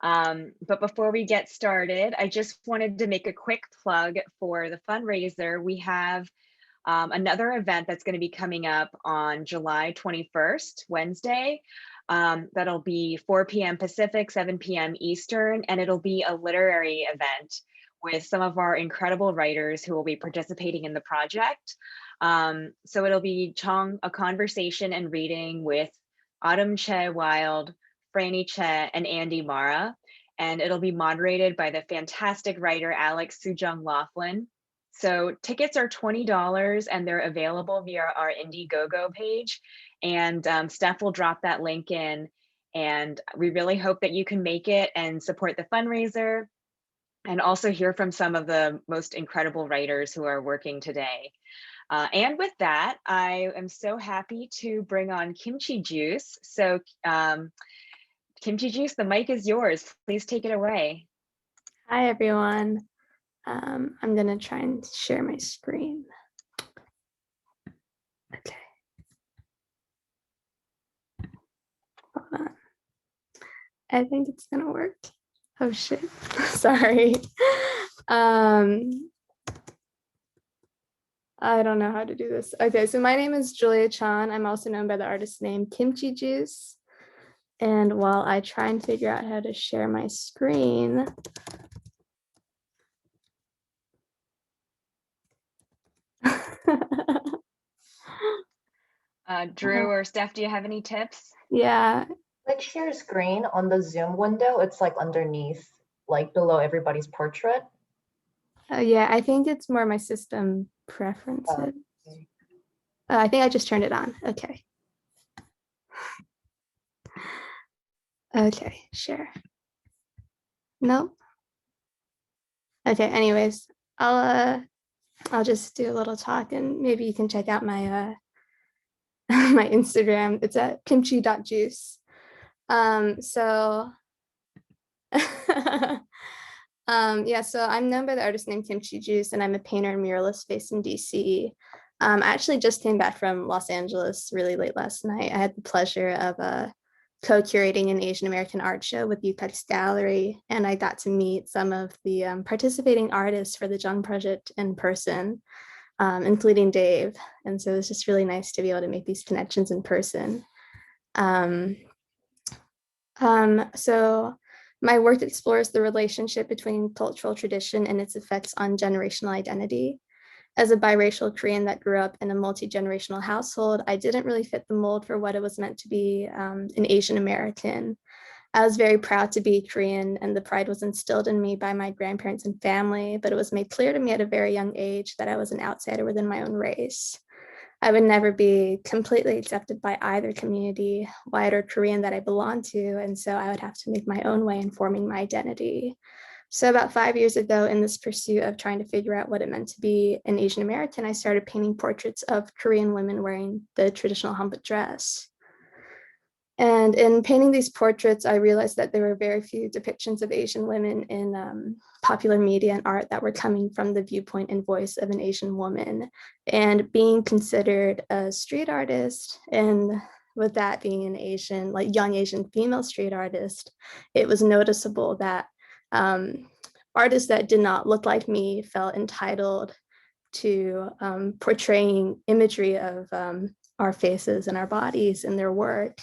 But before we get started, I just wanted to make a quick plug for the fundraiser. We have another event that's going to be coming up on July 21st, Wednesday. That'll be 4 p.m. Pacific, 7 p.m. Eastern, and it'll be a literary event with some of our incredible writers who will be participating in the project. So it'll be JEONG, a conversation and reading with Autumn Che Wild, Franny Che, and Andy Mara. And it'll be moderated by the fantastic writer, Alex Sujung Laughlin. So tickets are $20 and they're available via our Indiegogo page. And Steph will drop that link in. And we really hope that you can make it and support the fundraiser and also hear from some of the most incredible writers who are working today. And with that, I am so happy to bring on Kimchi Juice. So Kimchi Juice, the mic is yours. Please take it away.
Hi, everyone. I'm going to try and share my screen. Okay. Hold on. I think it's going to work. Oh, shit. Sorry. I don't know how to do this. Okay, so my name is Julia Chan. I'm also known by the artist name Kimchi Juice. And while I try and figure out how to share my screen,
Drew or Steph, do you have any tips?
Yeah.
Click share screen on the Zoom window. It's like underneath, like below everybody's portrait.
Yeah, I think it's more my system preferences.
Okay.
I think I just turned it on. Okay. Okay, share. Nope. Okay, anyways, I'll just do a little talk and maybe you can check out my my Instagram. It's at kimchi.juice. So yeah, so I'm known by the artist name Kimchi Juice, and I'm a painter and muralist based in DC. I actually just came back from Los Angeles really late last night. I had the pleasure of co-curating an Asian American art show with UPEX Gallery, and I got to meet some of the participating artists for the JEONG project in person, including Dave. And so it's just really nice to be able to make these connections in person. So my work explores the relationship between cultural tradition and its effects on generational identity. As a biracial Korean that grew up in a multi-generational household, I didn't really fit the mold for what it was meant to be an Asian American. I was very proud to be Korean, and the pride was instilled in me by my grandparents and family, but it was made clear to me at a very young age that I was an outsider within my own race. I would never be completely accepted by either community, white or Korean, that I belonged to, and so I would have to make my own way in forming my identity. So about 5 years ago, in this pursuit of trying to figure out what it meant to be an Asian American, I started painting portraits of Korean women wearing the traditional hanbok dress. And in painting these portraits, I realized that there were very few depictions of Asian women in popular media and art that were coming from the viewpoint and voice of an Asian woman. And being considered a street artist in with that being an Asian, like young Asian female street artist, it was noticeable that artists that did not look like me felt entitled to portraying imagery of our faces and our bodies in their work,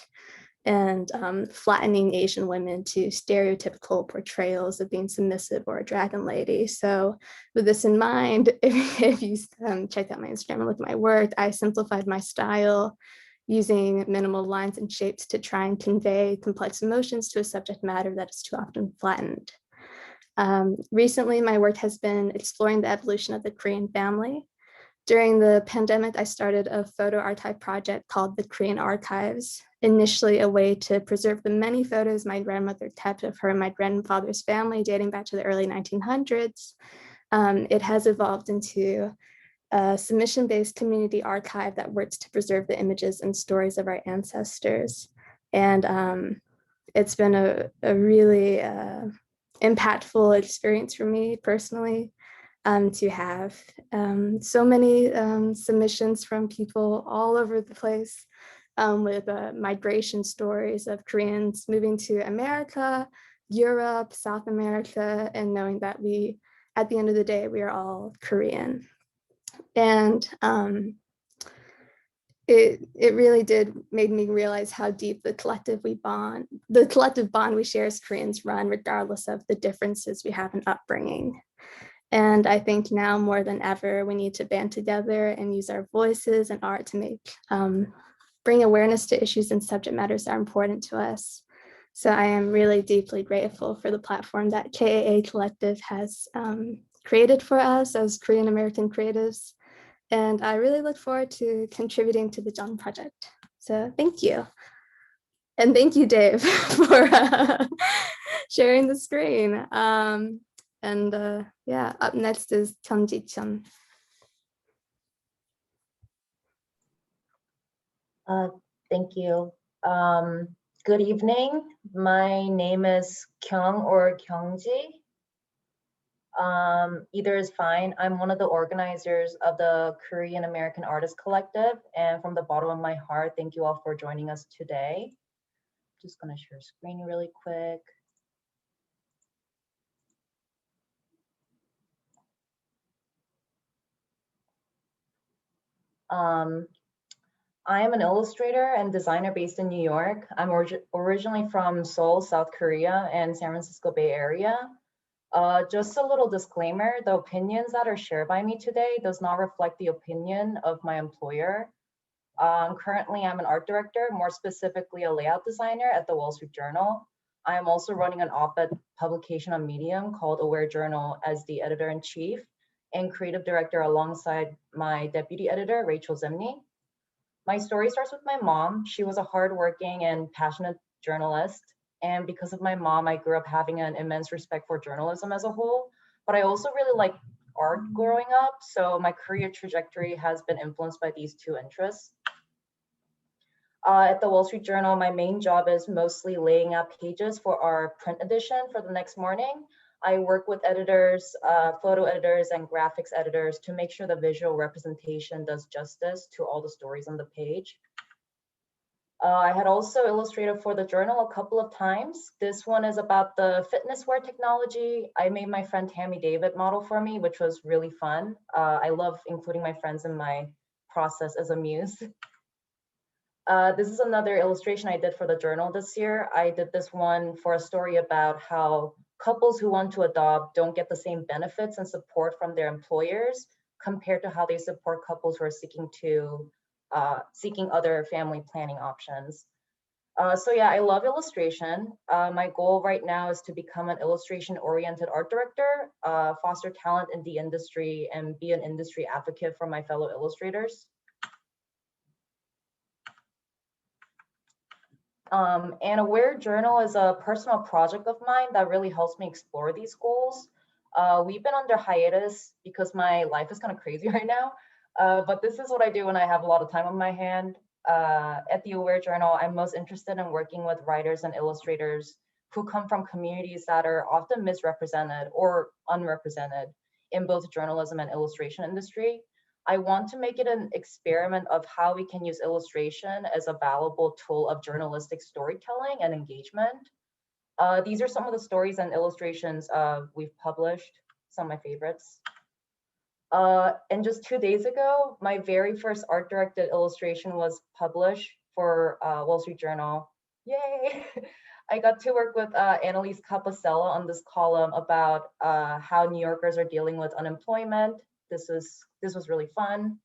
and flattening Asian women to stereotypical portrayals of being submissive or a dragon lady. So with this in mind, if you check out my Instagram and look at my work, I simplified my style using minimal lines and shapes to try and convey complex emotions to a subject matter that is too often flattened. Recently, my work has been exploring the evolution of the Korean family. During the pandemic, I started a photo archive project called the Korean Archives, initially a way to preserve the many photos my grandmother kept of her and my grandfather's family dating back to the early 1900s. It has evolved into a submission-based community archive that works to preserve the images and stories of our ancestors. And it's been a really impactful experience for me personally. To have so many submissions from people all over the place with migration stories of Koreans moving to America, Europe, South America, and knowing that we, at the end of the day, we are all Korean. And it really did make me realize how deep the collective bond we share as Koreans run, regardless of the differences we have in upbringing. And I think now more than ever, we need to band together and use our voices and art to bring awareness to issues and subject matters that are important to us. So I am really deeply grateful for the platform that KAA Collective has created for us as Korean American creatives. And I really look forward to contributing to the JEONG project. So thank you. And thank you, Dave, for sharing the screen. Yeah, up next is Ji-Chun.
Thank you. Good evening. My name is Kyung or Kyungji. Either is fine. I'm one of the organizers of the Korean American Artists Collective, and from the bottom of my heart, thank you all for joining us today. Just gonna share screen really quick. I am an illustrator and designer based in New York. I'm originally from Seoul, South Korea, and San Francisco Bay Area. Just a little disclaimer, the opinions that are shared by me today does not reflect the opinion of my employer. Currently, I'm an art director, more specifically a layout designer at the Wall Street Journal. I am also running an op-ed publication on Medium called Aware Journal as the editor-in-chief and creative director alongside my deputy editor, Rachel Zimney. My story starts with my mom. She was a hardworking and passionate journalist. And because of my mom, I grew up having an immense respect for journalism as a whole. But I also really liked art growing up. So my career trajectory has been influenced by these two interests. At the Wall Street Journal, my main job is mostly laying out pages for our print edition for the next morning. I work with editors, photo editors, and graphics editors to make sure the visual representation does justice to all the stories on the page. I had also illustrated for the journal a couple of times. This one is about the fitness wear technology. I made my friend Tammy David model for me, which was really fun. I love including my friends in my process as a muse. This is another illustration I did for the journal this year. I did this one for a story about how couples who want to adopt don't get the same benefits and support from their employers compared to how they support couples who are seeking other family planning options. So yeah, I love illustration. My goal right now is to become an illustration-oriented art director, foster talent in the industry, and be an industry advocate for my fellow illustrators. And Aware Journal is a personal project of mine that really helps me explore these goals. We've been under hiatus because my life is kind of crazy right now, but this is what I do when I have a lot of time on my hand. At the Aware Journal, I'm most interested in working with writers and illustrators who come from communities that are often misrepresented or unrepresented in both journalism and illustration industry. I want to make it an experiment of how we can use illustration as a valuable tool of journalistic storytelling and engagement. These are some of the stories and illustrations we've published, some of my favorites. And just 2 days ago, my very first art directed illustration was published for Wall Street Journal. Yay! I got to work with Annalise Capocella on this column about how New Yorkers are dealing with unemployment. This was really fun.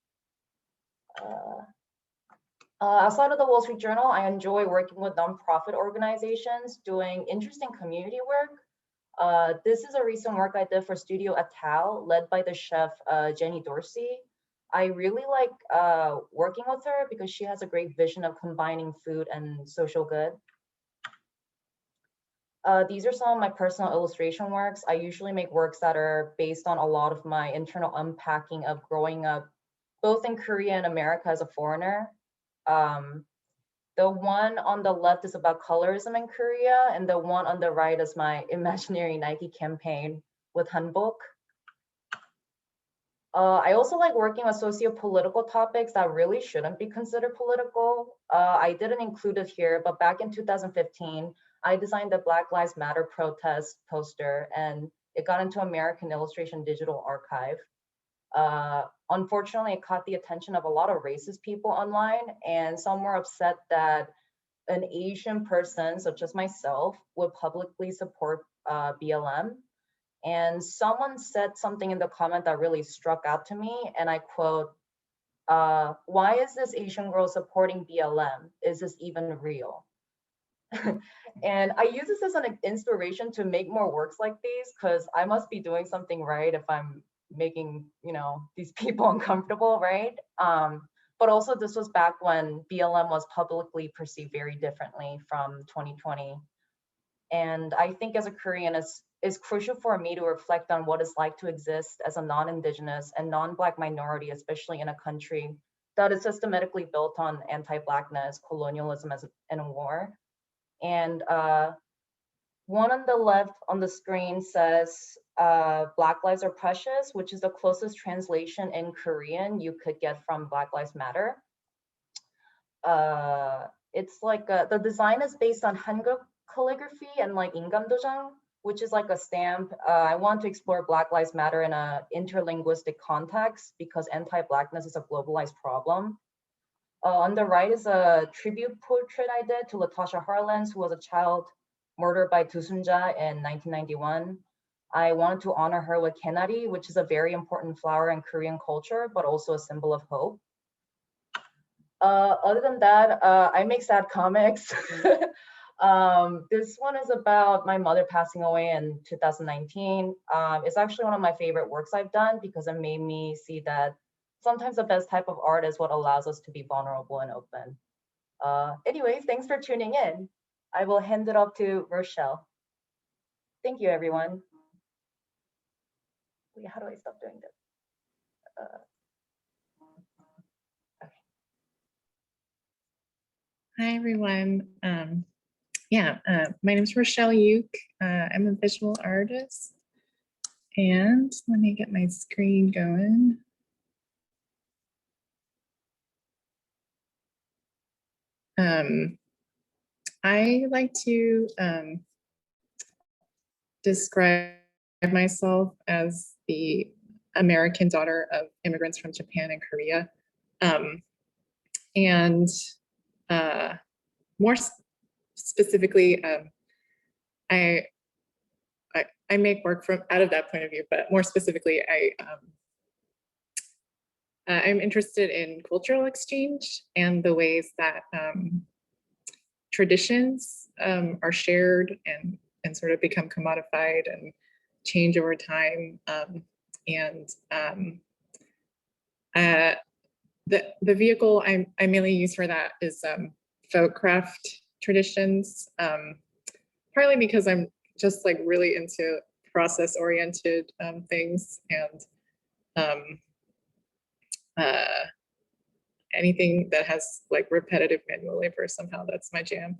Outside of the Wall Street Journal, I enjoy working with nonprofit organizations doing interesting community work. This is a recent work I did for Studio Atal, led by the chef Jenny Dorsey. I really like working with her because she has a great vision of combining food and social good. These are some of my personal illustration works. I usually make works that are based on a lot of my internal unpacking of growing up, both in Korea and America as a foreigner. The one on the left is about colorism in Korea, and the one on the right is my imaginary Nike campaign with Hanbok. I also like working with socio-political topics that really shouldn't be considered political. I didn't include it here, but back in 2015, I designed the Black Lives Matter protest poster, and it got into American Illustration Digital Archive. Unfortunately, it caught the attention of a lot of racist people online, and some were upset that an Asian person, such as myself, would publicly support BLM. And someone said something in the comment that really struck out to me, and I quote, "Why is this Asian girl supporting BLM? Is this even real?" And I use this as an inspiration to make more works like these, because I must be doing something right if I'm making, you know, these people uncomfortable, right? But also this was back when BLM was publicly perceived very differently from 2020. And I think as a Korean, it's crucial for me to reflect on what it's like to exist as a non-Indigenous and non-Black minority, especially in a country that is systematically built on anti-Blackness, colonialism, and war. And one on the left on the screen says, Black lives are precious, which is the closest translation in Korean you could get from Black Lives Matter. It's like, the design is based on Hangul calligraphy and like 인감도장, which is like a stamp. I want to explore Black Lives Matter in an interlinguistic context because anti-Blackness is a globalized problem. On the right is a tribute portrait I did to Latasha Harlins, who was a child murdered by Tusunja in 1991. I wanted to honor her with Kenari, which is a very important flower in Korean culture, but also a symbol of hope. Other than that, I make sad comics. This one is about my mother passing away in 2019. It's actually one of my favorite works I've done because it made me see that sometimes the best type of art is what allows us to be vulnerable and open. Anyways, thanks for tuning in. I will hand it off to Rochelle. Thank you, everyone. Wait, how do I stop doing this? Okay.
Hi, everyone. My name is Rochelle Uke. I'm a visual artist. And let me get my screen going. I like to describe myself as the American daughter of immigrants from Japan and Korea. More specifically, I make work from out of that point of view, but more specifically, I'm interested in cultural exchange and the ways that traditions are shared and sort of become commodified and change over time. The vehicle I mainly use for that is folk craft traditions, partly because I'm just like really into process oriented things, and anything that has like repetitive manual labor, somehow that's my jam.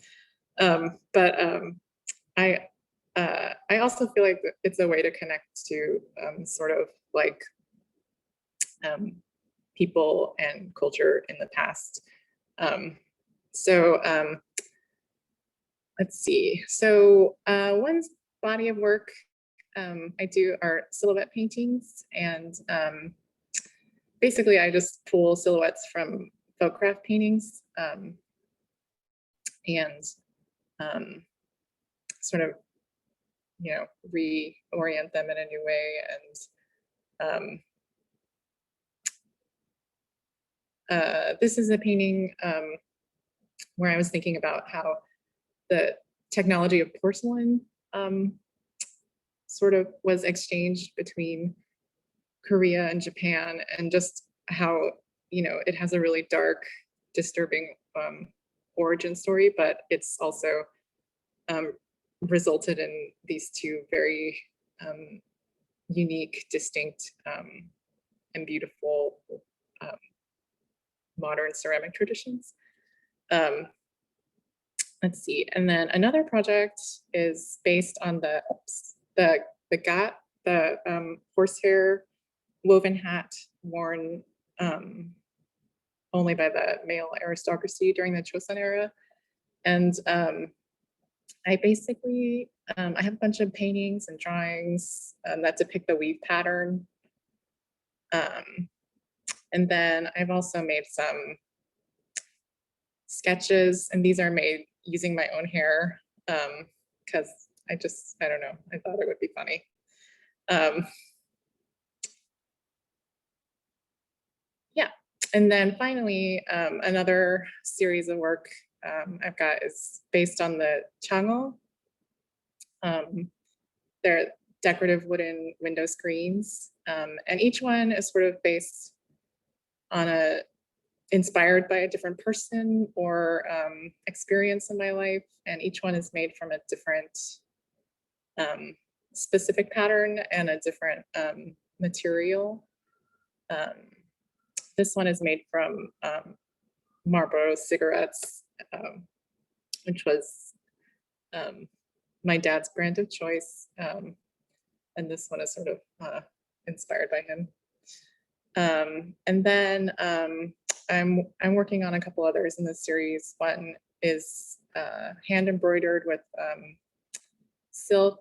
I also feel like it's a way to connect to sort of like people and culture in the past. Let's see. So one body of work I do are silhouette paintings, and basically I just pull silhouettes from folk craft paintings and sort of, you know, reorient them in a new way. And this is a painting where I was thinking about how the technology of porcelain sort of was exchanged between Korea and Japan, and just how, you know, it has a really dark, disturbing origin story, but it's also resulted in these two very unique, distinct, and beautiful modern ceramic traditions. Let's see, and then another project is based on the KAAC, the horsehair woven hat worn only by the male aristocracy during the Joseon era. And I basically, I have a bunch of paintings and drawings that depict the weave pattern. And then I've also made some sketches, and these are made using my own hair because I don't know, I thought it would be funny. Yeah, and then finally, another series of work I've got is based on the chango. They're decorative wooden window screens, and each one is sort of based on inspired by a different person or experience in my life, and each one is made from a different specific pattern and a different material. This one is made from Marlboro cigarettes, which was my dad's brand of choice, and this one is sort of inspired by him. And then I'm working on a couple others in this series. One is hand embroidered with silk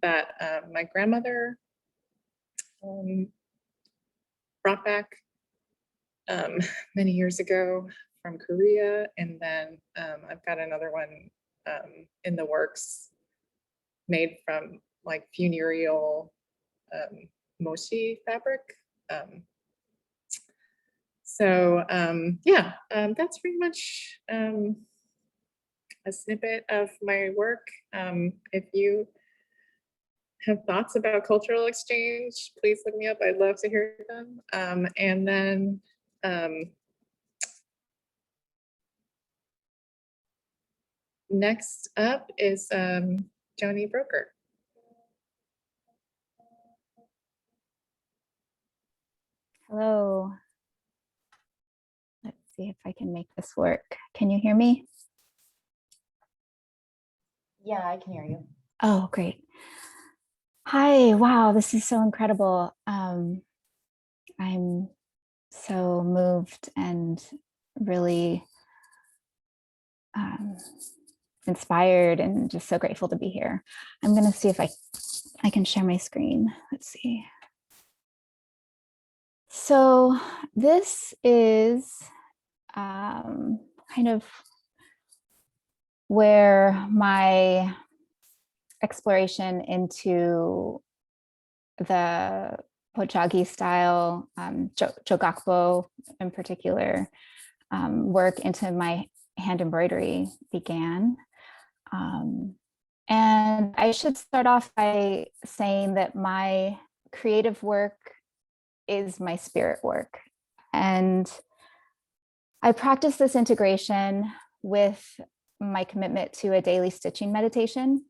that my grandmother brought back many years ago from Korea. And then I've got another one in the works made from like funereal mochi fabric. Yeah, that's pretty much a snippet of my work. If you have thoughts about cultural exchange, please look me up. I'd love to hear them. And then next up is Joni Broker.
Hello. Let's see if I can make this work. Can you hear me?
Yeah, I can hear you.
Oh, great. Hi, wow, this is so incredible. I'm so moved and really inspired and just so grateful to be here. I'm gonna see if I can share my screen. Let's see. So this is kind of where my exploration into the Pojagi style, Jogakbo in particular, work into my hand embroidery began. And I should start off by saying that my creative work is my spirit work. And I practice this integration with my commitment to a daily stitching meditation.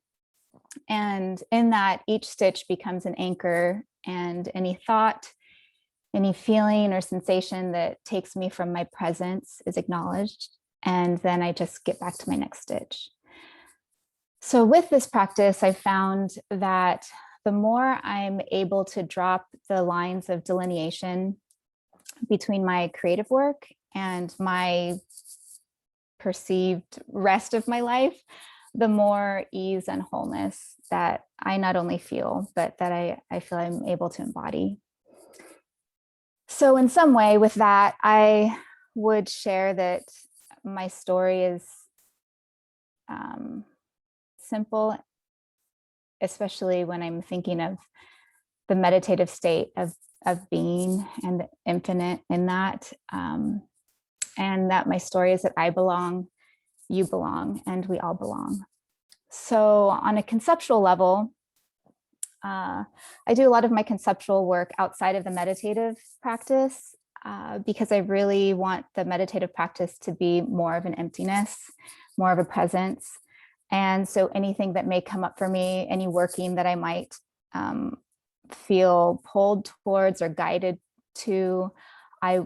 And in that, each stitch becomes an anchor, and any thought, any feeling or sensation that takes me from my presence is acknowledged. And then I just get back to my next stitch. So with this practice, I found that the more I'm able to drop the lines of delineation between my creative work and my perceived rest of my life, the more ease and wholeness that I not only feel, but that I feel I'm able to embody. So in some way with that, I would share that my story is simple, especially when I'm thinking of the meditative state of being and the infinite in that. And that my story is that I belong, you belong, and we all belong. So on a conceptual level, I do a lot of my conceptual work outside of the meditative practice because I really want the meditative practice to be more of an emptiness, more of a presence. And so anything that may come up for me, any working that I might feel pulled towards or guided to, I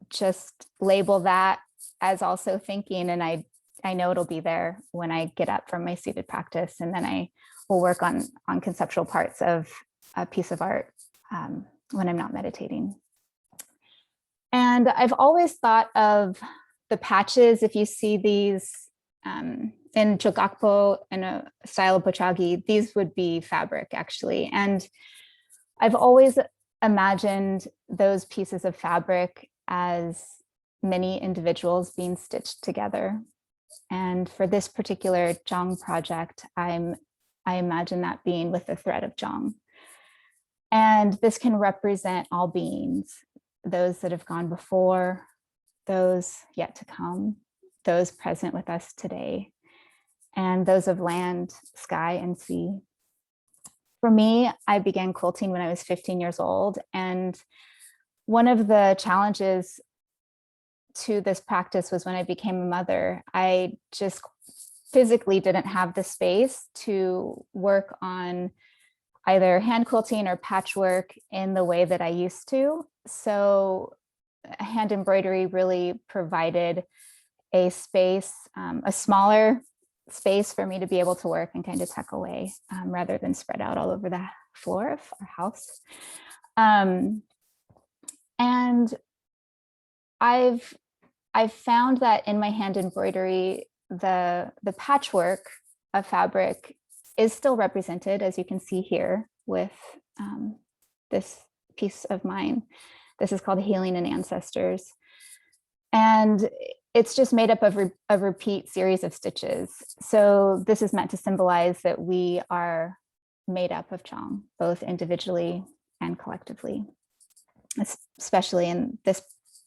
just label that as also thinking, and I know it'll be there when I get up from my seated practice, and then I will work on conceptual parts of a piece of art when I'm not meditating. And I've always thought of the patches, if you see these in Jogakpo in a style of Pochagi, these would be fabric actually. And I've always imagined those pieces of fabric as many individuals being stitched together. And for this particular JEONG project, I imagine that being with the thread of JEONG. And this can represent all beings, those that have gone before, those yet to come, those present with us today, and those of land, sky, and sea. For me, I began quilting when I was 15 years old. And one of the challenges to this practice was when I became a mother, I just physically didn't have the space to work on either hand quilting or patchwork in the way that I used to. So hand embroidery really provided a space, a smaller space for me to be able to work and kind of tuck away rather than spread out all over the floor of our house. And I've found that in my hand embroidery, the patchwork of fabric is still represented, as you can see here with this piece of mine. This is called Healing and Ancestors. And it's just made up of a repeat series of stitches. So this is meant to symbolize that we are made up of JEONG, both individually and collectively, especially in this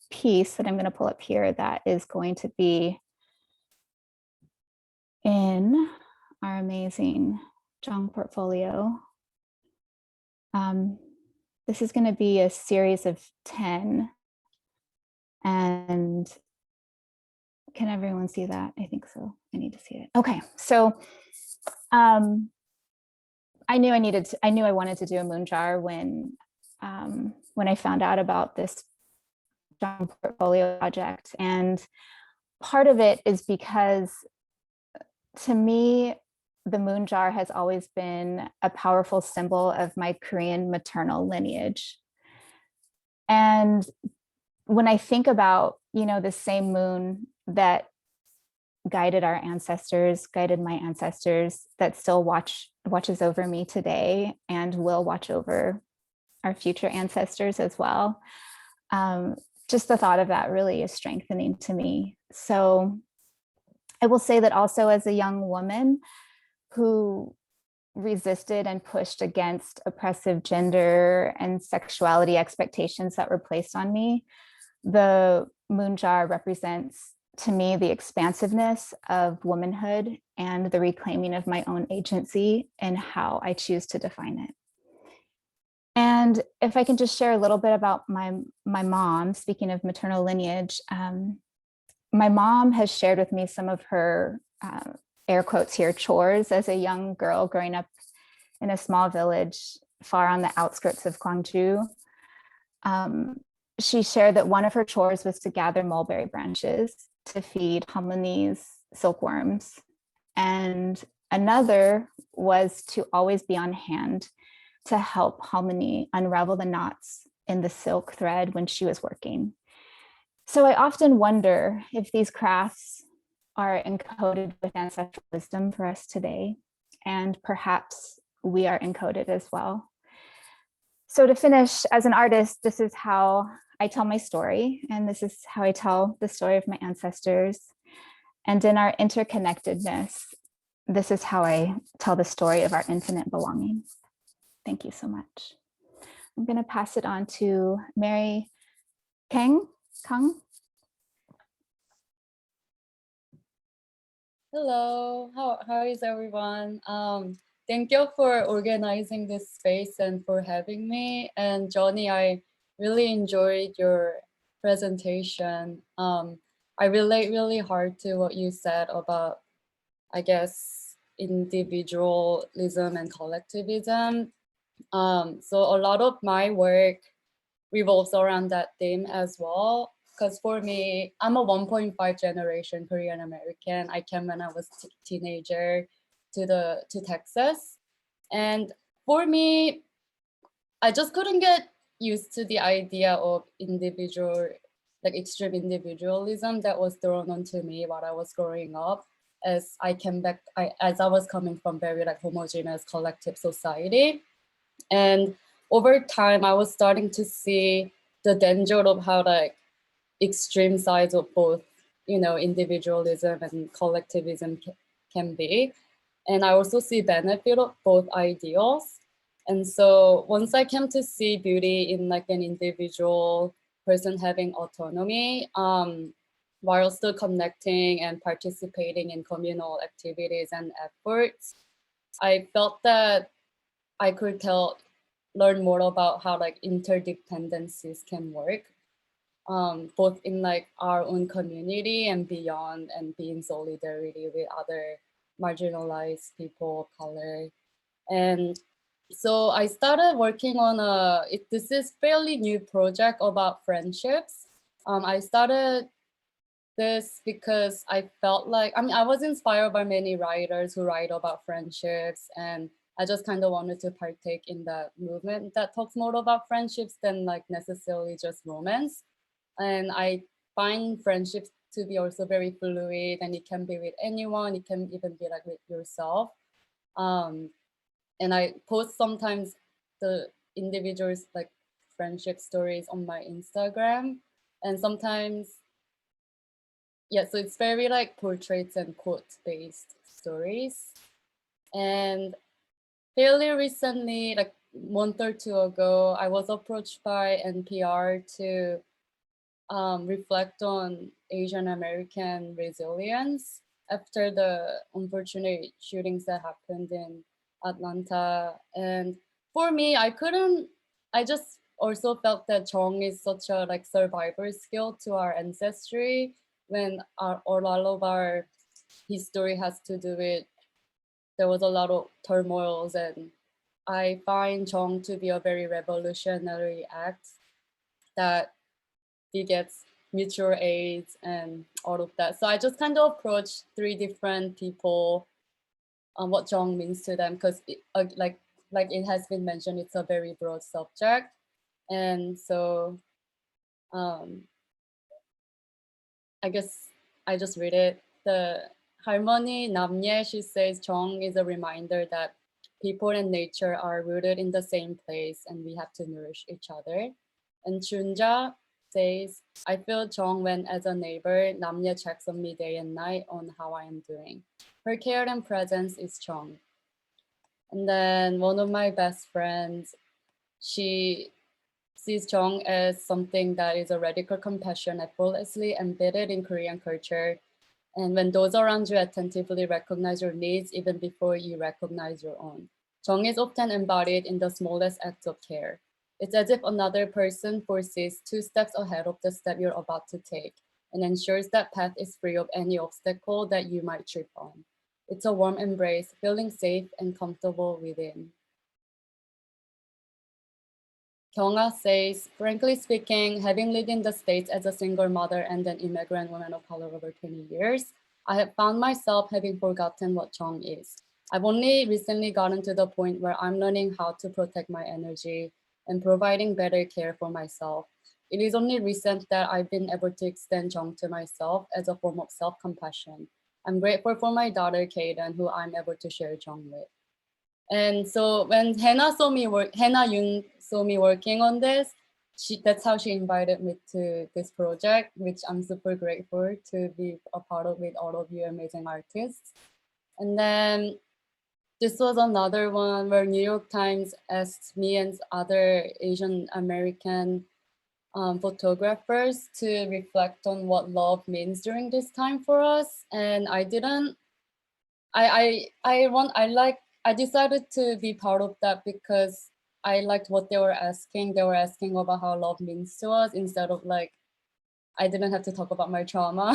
piece that I'm going to pull up here that is going to be in our amazing JEONG portfolio. This is going to be a series of 10. And can everyone see that? I think so. I need to see it. Okay, so I knew I wanted to do a moon jar when I found out about this JEONG portfolio project. And part of it is because to me, the moon jar has always been a powerful symbol of my Korean maternal lineage. And when I think about, the same moon that guided our ancestors, guided my ancestors, that still watches over me today and will watch over our future ancestors as well. Just the thought of that really is strengthening to me. So I will say that also as a young woman who resisted and pushed against oppressive gender and sexuality expectations that were placed on me, the moon jar represents to me the expansiveness of womanhood and the reclaiming of my own agency and how I choose to define it. And if I can just share a little bit about my mom, speaking of maternal lineage, my mom has shared with me some of her air quotes here, chores as a young girl growing up in a small village far on the outskirts of Gwangju. She shared that one of her chores was to gather mulberry branches to feed harmonies, silkworms. And another was to always be on hand to help Harmony unravel the knots in the silk thread when she was working. So I often wonder if these crafts are encoded with ancestral wisdom for us today, and perhaps we are encoded as well. So to finish, as an artist, this is how I tell my story, and this is how I tell the story of my ancestors. And in our interconnectedness, this is how I tell the story of our infinite belonging. Thank you so much. I'm going to pass it on to Mary Kang.
Hello, how is everyone? Thank you for organizing this space and for having me. And Johnny, I really enjoyed your presentation. I relate really hard to what you said about, I guess, individualism and collectivism. So a lot of my work revolves around that theme as well. Because for me, I'm a 1.5 generation Korean American. I came when I was a teenager to Texas. And for me, I just couldn't get used to the idea of extreme individualism that was thrown onto me while I was growing up, as I was coming from very homogeneous collective society. And over time, I was starting to see the danger of how extreme sides of both, individualism and collectivism can be. And I also see benefit of both ideals. And so once I came to see beauty in an individual person having autonomy, while still connecting and participating in communal activities and efforts, I felt that I could learn more about how interdependencies can work, both in our own community and beyond, and be in solidarity with other marginalized people of color. And so I started working on this is fairly new project about friendships. I started this because I felt I was inspired by many writers who write about friendships, and I just kind of wanted to partake in that movement that talks more about friendships than necessarily just romance. And I find friendships to be also very fluid, and it can be with anyone. It can even be with yourself. And I post sometimes the individuals friendship stories on my Instagram, and sometimes, yeah, so it's very portraits and quote based stories. And fairly recently, a month or two ago, I was approached by NPR to reflect on Asian American resilience after the unfortunate shootings that happened in Atlanta. And for me, I just also felt that JEONG is such a survivor skill to our ancestry, when all of our history has to do with, there was a lot of turmoils, and I find JEONG to be a very revolutionary act that begets mutual aid and all of that. So I just kind of approached 3 different people on what JEONG means to them, because like it has been mentioned, it's a very broad subject. And so I guess I just read it. The Harmony Namye, she says, JEONG is a reminder that people and nature are rooted in the same place, and we have to nourish each other. And Chunja says, I feel JEONG when, as a neighbor, Namye checks on me day and night on how I am doing. Her care and presence is JEONG. And then one of my best friends, she sees JEONG as something that is a radical compassion effortlessly embedded in Korean culture. And when those around you attentively recognize your needs even before you recognize your own. JEONG is often embodied in the smallest acts of care. It's as if another person foresees 2 steps ahead of the step you're about to take and ensures that path is free of any obstacle that you might trip on. It's a warm embrace, feeling safe and comfortable within. Kyunga says, frankly speaking, having lived in the States as a single mother and an immigrant woman of color over 20 years, I have found myself having forgotten what JEONG is. I've only recently gotten to the point where I'm learning how to protect my energy and providing better care for myself. it is only recent that I've been able to extend JEONG to myself as a form of self-compassion. I'm grateful for my daughter, Kaden, who I'm able to share JEONG with. And so when Hannah Yoon saw me working on this, that's how she invited me to this project, which I'm super grateful to be a part of with all of you amazing artists. And then this was another one where New York Times asked me and other Asian American photographers to reflect on what love means during this time for us. And I decided to be part of that because I liked what they were asking. They were asking about how love means to us instead of like, I didn't have to talk about my trauma.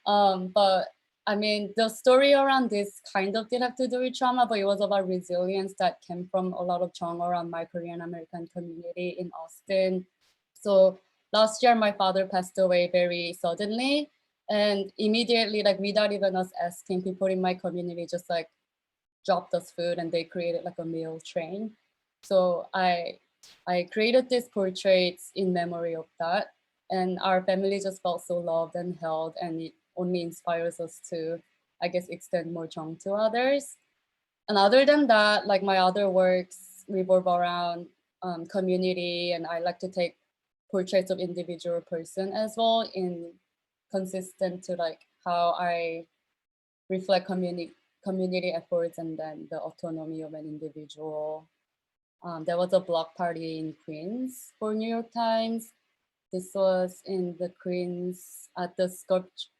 But I mean, the story around this kind of did have to do with trauma, but it was about resilience that came from a lot of JEONG around my Korean American community in Austin. So last year, my father passed away very suddenly, and immediately, like without even us asking, people in my community just like dropped us food and they created like a meal train. So I created these portraits in memory of that. And our family just felt so loved and held, and it only inspires us to, I guess, extend more JEONG to others. And other than that, like my other works revolve around community, and I like to take portraits of individual person as well, in consistent to like how I reflect community efforts and then the autonomy of an individual. There was a block party in Queens for New York Times. This was in the Queens at the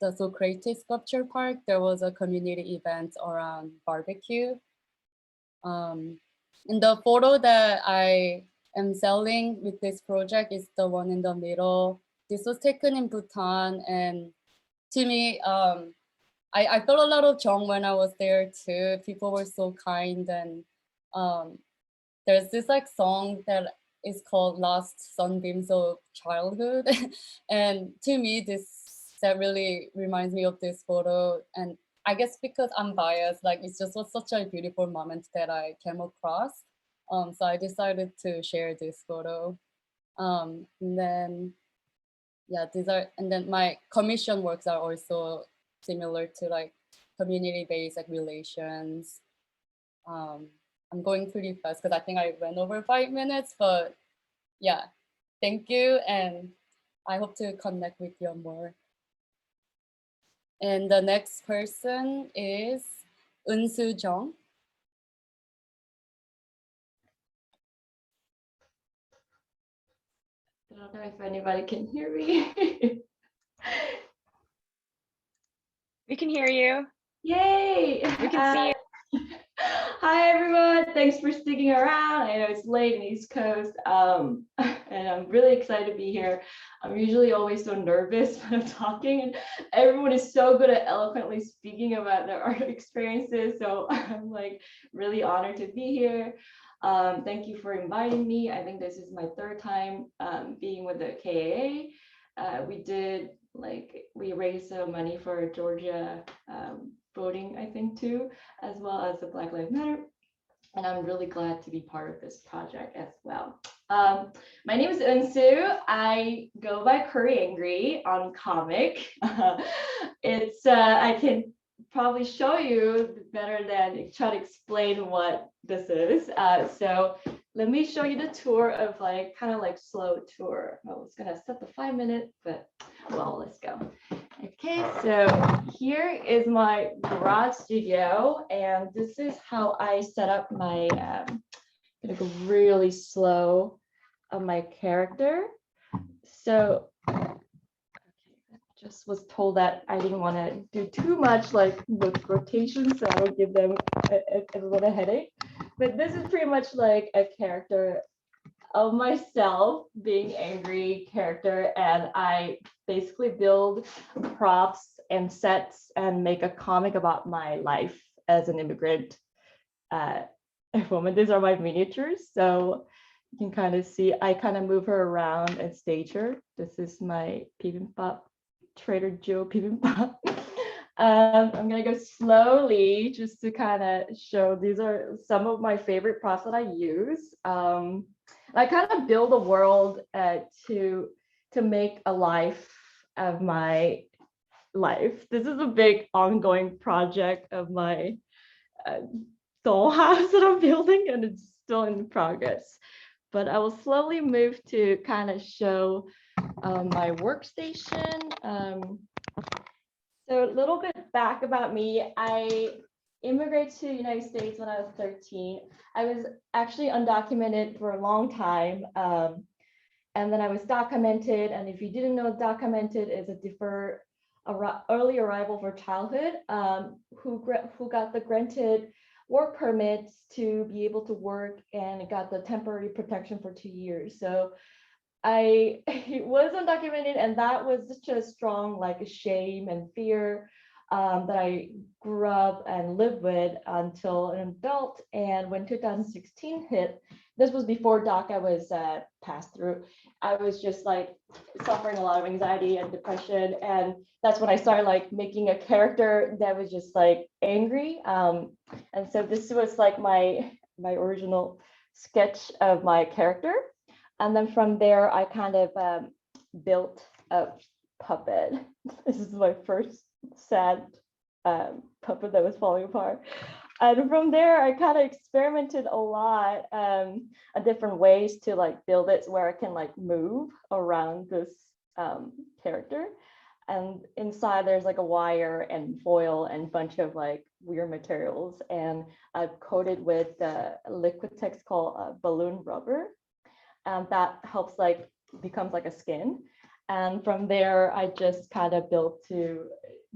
Socrates Sculpture Park. There was a community event around barbecue. And the photo that I am selling with this project is the one in the middle. This was taken in Bhutan, and to me, I felt a lot of JEONG when I was there too. People were so kind, and there's this like song that is called Last Sunbeams of Childhood. And to me, that really reminds me of this photo. And I guess because I'm biased, like it just was such a beautiful moment that I came across. So I decided to share this photo. And then, yeah, and then my commission works are also similar to like community-based like relations. I'm going pretty fast because I think I went over 5 minutes, but yeah, thank you. And I hope to connect with you more. And the next person is Eun-soo Jeong.
I don't know if anybody can hear me.
We can hear you.
Yay!
We can see you.
Hi everyone, thanks for sticking around. I know it's late in the East Coast, and I'm really excited to be here. I'm usually always so nervous when I'm talking, and everyone is so good at eloquently speaking about their art experiences, so I'm like really honored to be here. Thank you for inviting me. I think this is my third time being with the KAA. We raised some money for Georgia voting, I think too, as well as the Black Lives Matter. And I'm really glad to be part of this project as well. My name is Eun-soo. I go by Curry Angry on comic. I can probably show you better than try to explain what this is. So let me show you the tour of kind of slow tour. I was gonna set the 5 minute, but well, let's go. Okay, so here is my garage studio, and this is how I set up my, I'm gonna go really slow on my character. So, okay, I just was told that I didn't want to do too much with rotation, so I don't give everyone a headache. But this is pretty much like a character of myself being angry character, and I basically build props and sets and make a comic about my life as an immigrant woman. These are my miniatures, so you can kind of see I kind of move her around and stage her. This is my bibimbap, Trader Joe bibimbap. I'm gonna go slowly just to kind of show, these are some of my favorite props that I use. I kind of build a world to to make a life of my life. This is a big ongoing project of my dollhouse that I'm building, and it's still in progress. But I will slowly move to kind of show my workstation. So a little bit back about me. I immigrated to the United States when I was 13. I was actually undocumented for a long time. And then I was documented. And if you didn't know, documented is a deferred early arrival for childhood, who got the granted work permits to be able to work and got the temporary protection for 2 years. So I was undocumented, and that was such a strong like shame and fear that I grew up and lived with until an adult. And when 2016 hit, this was before DACA was passed through, I was just like suffering a lot of anxiety and depression. And that's when I started like making a character that was just like angry. And so this was like my original sketch of my character. And then from there, I kind of built a puppet. This is my first sad puppet that was falling apart. And from there, I kind of experimented a lot of different ways to like build it where I can like move around this character. And inside there's like a wire and foil and a bunch of like weird materials. And I've coated with liquid text called balloon rubber. And that helps like becomes like a skin. And from there, I just kind of built to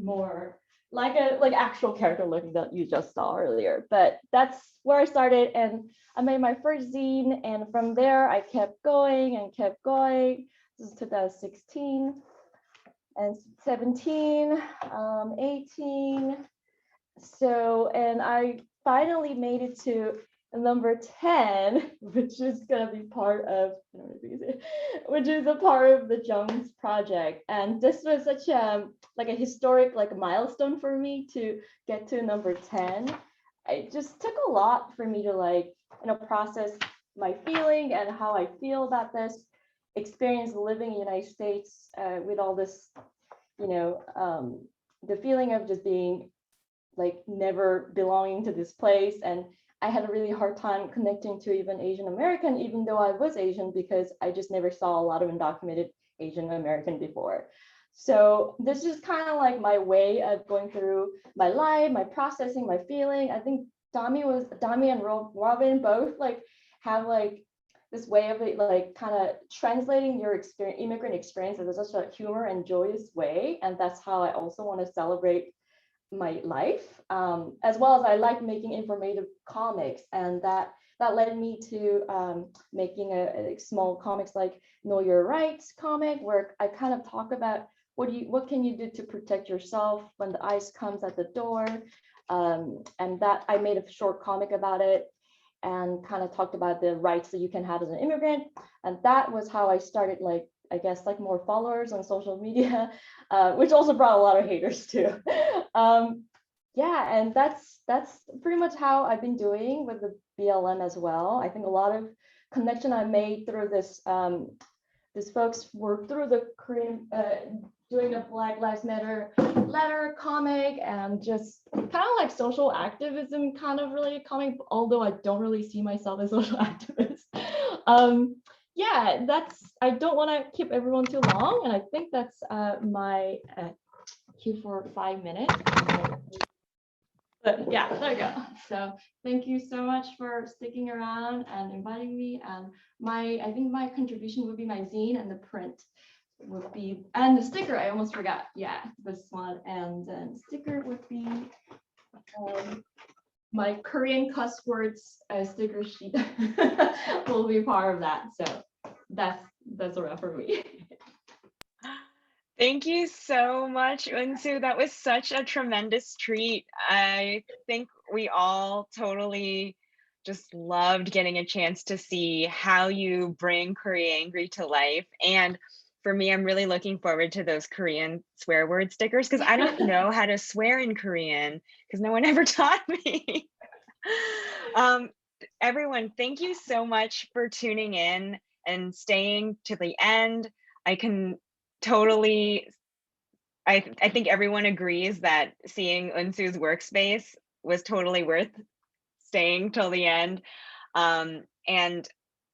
more like a actual character looking that you just saw earlier. But that's where I started, and I made my first zine. And from there, I kept going and kept going. This is 2016 and 17, 18. So, and I finally made it to number 10, which is gonna be part of, which is a part of the JEONG's project. And this was such a like a historic like milestone for me to get to number 10. It just took a lot for me to like process my feeling and how I feel about this experience living in the United States with all this, the feeling of just being like never belonging to this place. And I had a really hard time connecting to even Asian American, even though I was Asian, because I just never saw a lot of undocumented Asian American before. So this is kind of like my way of going through my life, my processing, my feeling. I think Dami and Robin both like have like this way of like kind of translating your experience, immigrant experience in such a humor and joyous way. And that's how I also want to celebrate my life, as well as I like making informative comics, and that led me to making a small comics like Know Your Rights comic, where I kind of talk about what can you do to protect yourself when the ICE comes at the door, and that I made a short comic about it and kind of talked about the rights that you can have as an immigrant. And that was how I started like, I guess, like more followers on social media, which also brought a lot of haters too. Yeah, and that's pretty much how I've been doing with the BLM as well. I think a lot of connection I made through this, these folks were through the Korean, doing the Black Lives Matter letter comic, and just kind of like social activism kind of related comic, although I don't really see myself as social activist. Yeah, I don't want to keep everyone too long, and I think that's my cue for 5 minutes. But yeah, there you go. So thank you so much for sticking around and inviting me. And I think my contribution would be my zine, and the print would be, and the sticker, I almost forgot. Yeah, this one. And then sticker would be my Korean cuss words sticker sheet will be part of that. So that's a wrap for me.
Thank you so much, Unsu. That was such a tremendous treat. I think we all totally just loved getting a chance to see how you bring Korea Angry to life. And for me, I'm really looking forward to those Korean swear word stickers, because I don't know how to swear in Korean because no one ever taught me. Everyone, thank you so much for tuning in and staying to the end. I can totally, I think everyone agrees that seeing Unsu's workspace was totally worth staying till the end. And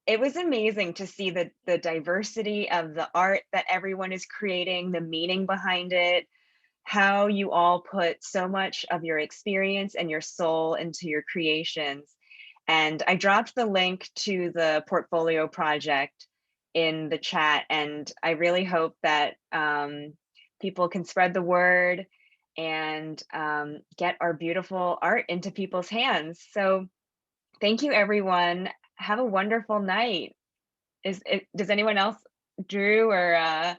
it was amazing to see the diversity of the art that everyone is creating, the meaning behind it, how you all put so much of your experience and your soul into your creations. And I dropped the link to the portfolio project in the chat, and I really hope that people can spread the word and get our beautiful art into people's hands. So thank you, everyone. Have a wonderful night. Does anyone else, Drew or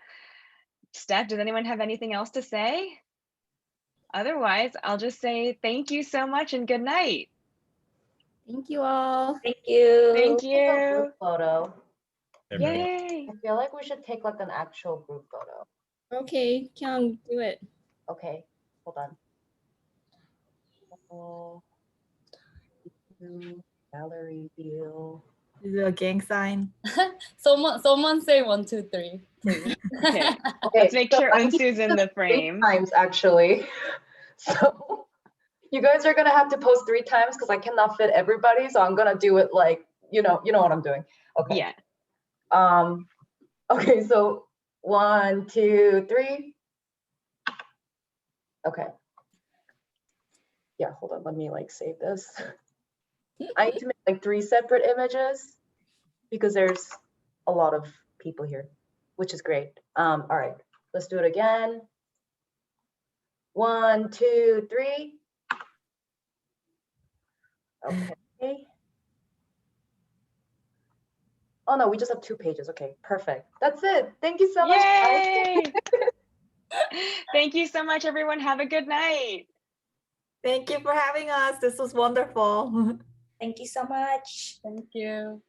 Steph, does anyone have anything else to say? Otherwise, I'll just say thank you so much and good night.
Thank you all.
Thank you.
Thank
Take a
you.
group photo.
Yay.
I feel like we should take like an actual group photo.
Okay, Kyung, do it.
Okay, hold on. Gallery view.
Is it a gang sign?
Someone say 1, 2, 3, please.
Okay, let's make sure Unsu's in the frame.
3 times actually. So you guys are gonna have to post 3 times because I cannot fit everybody. So I'm gonna do it like, you know what I'm doing. Okay.
Yeah.
Okay, so 1, 2, 3. Okay. Yeah, hold on, let me like save this. I need to make like 3 separate images because there's a lot of people here, which is great. All right, let's do it again. 1, 2, 3. Okay. Oh no, we just have 2 pages. Okay, perfect. That's it. Thank you so much.
Yay! Thank you so much, everyone. Have a good night.
Thank you for having us. This was wonderful.
Thank you so much.
Thank you.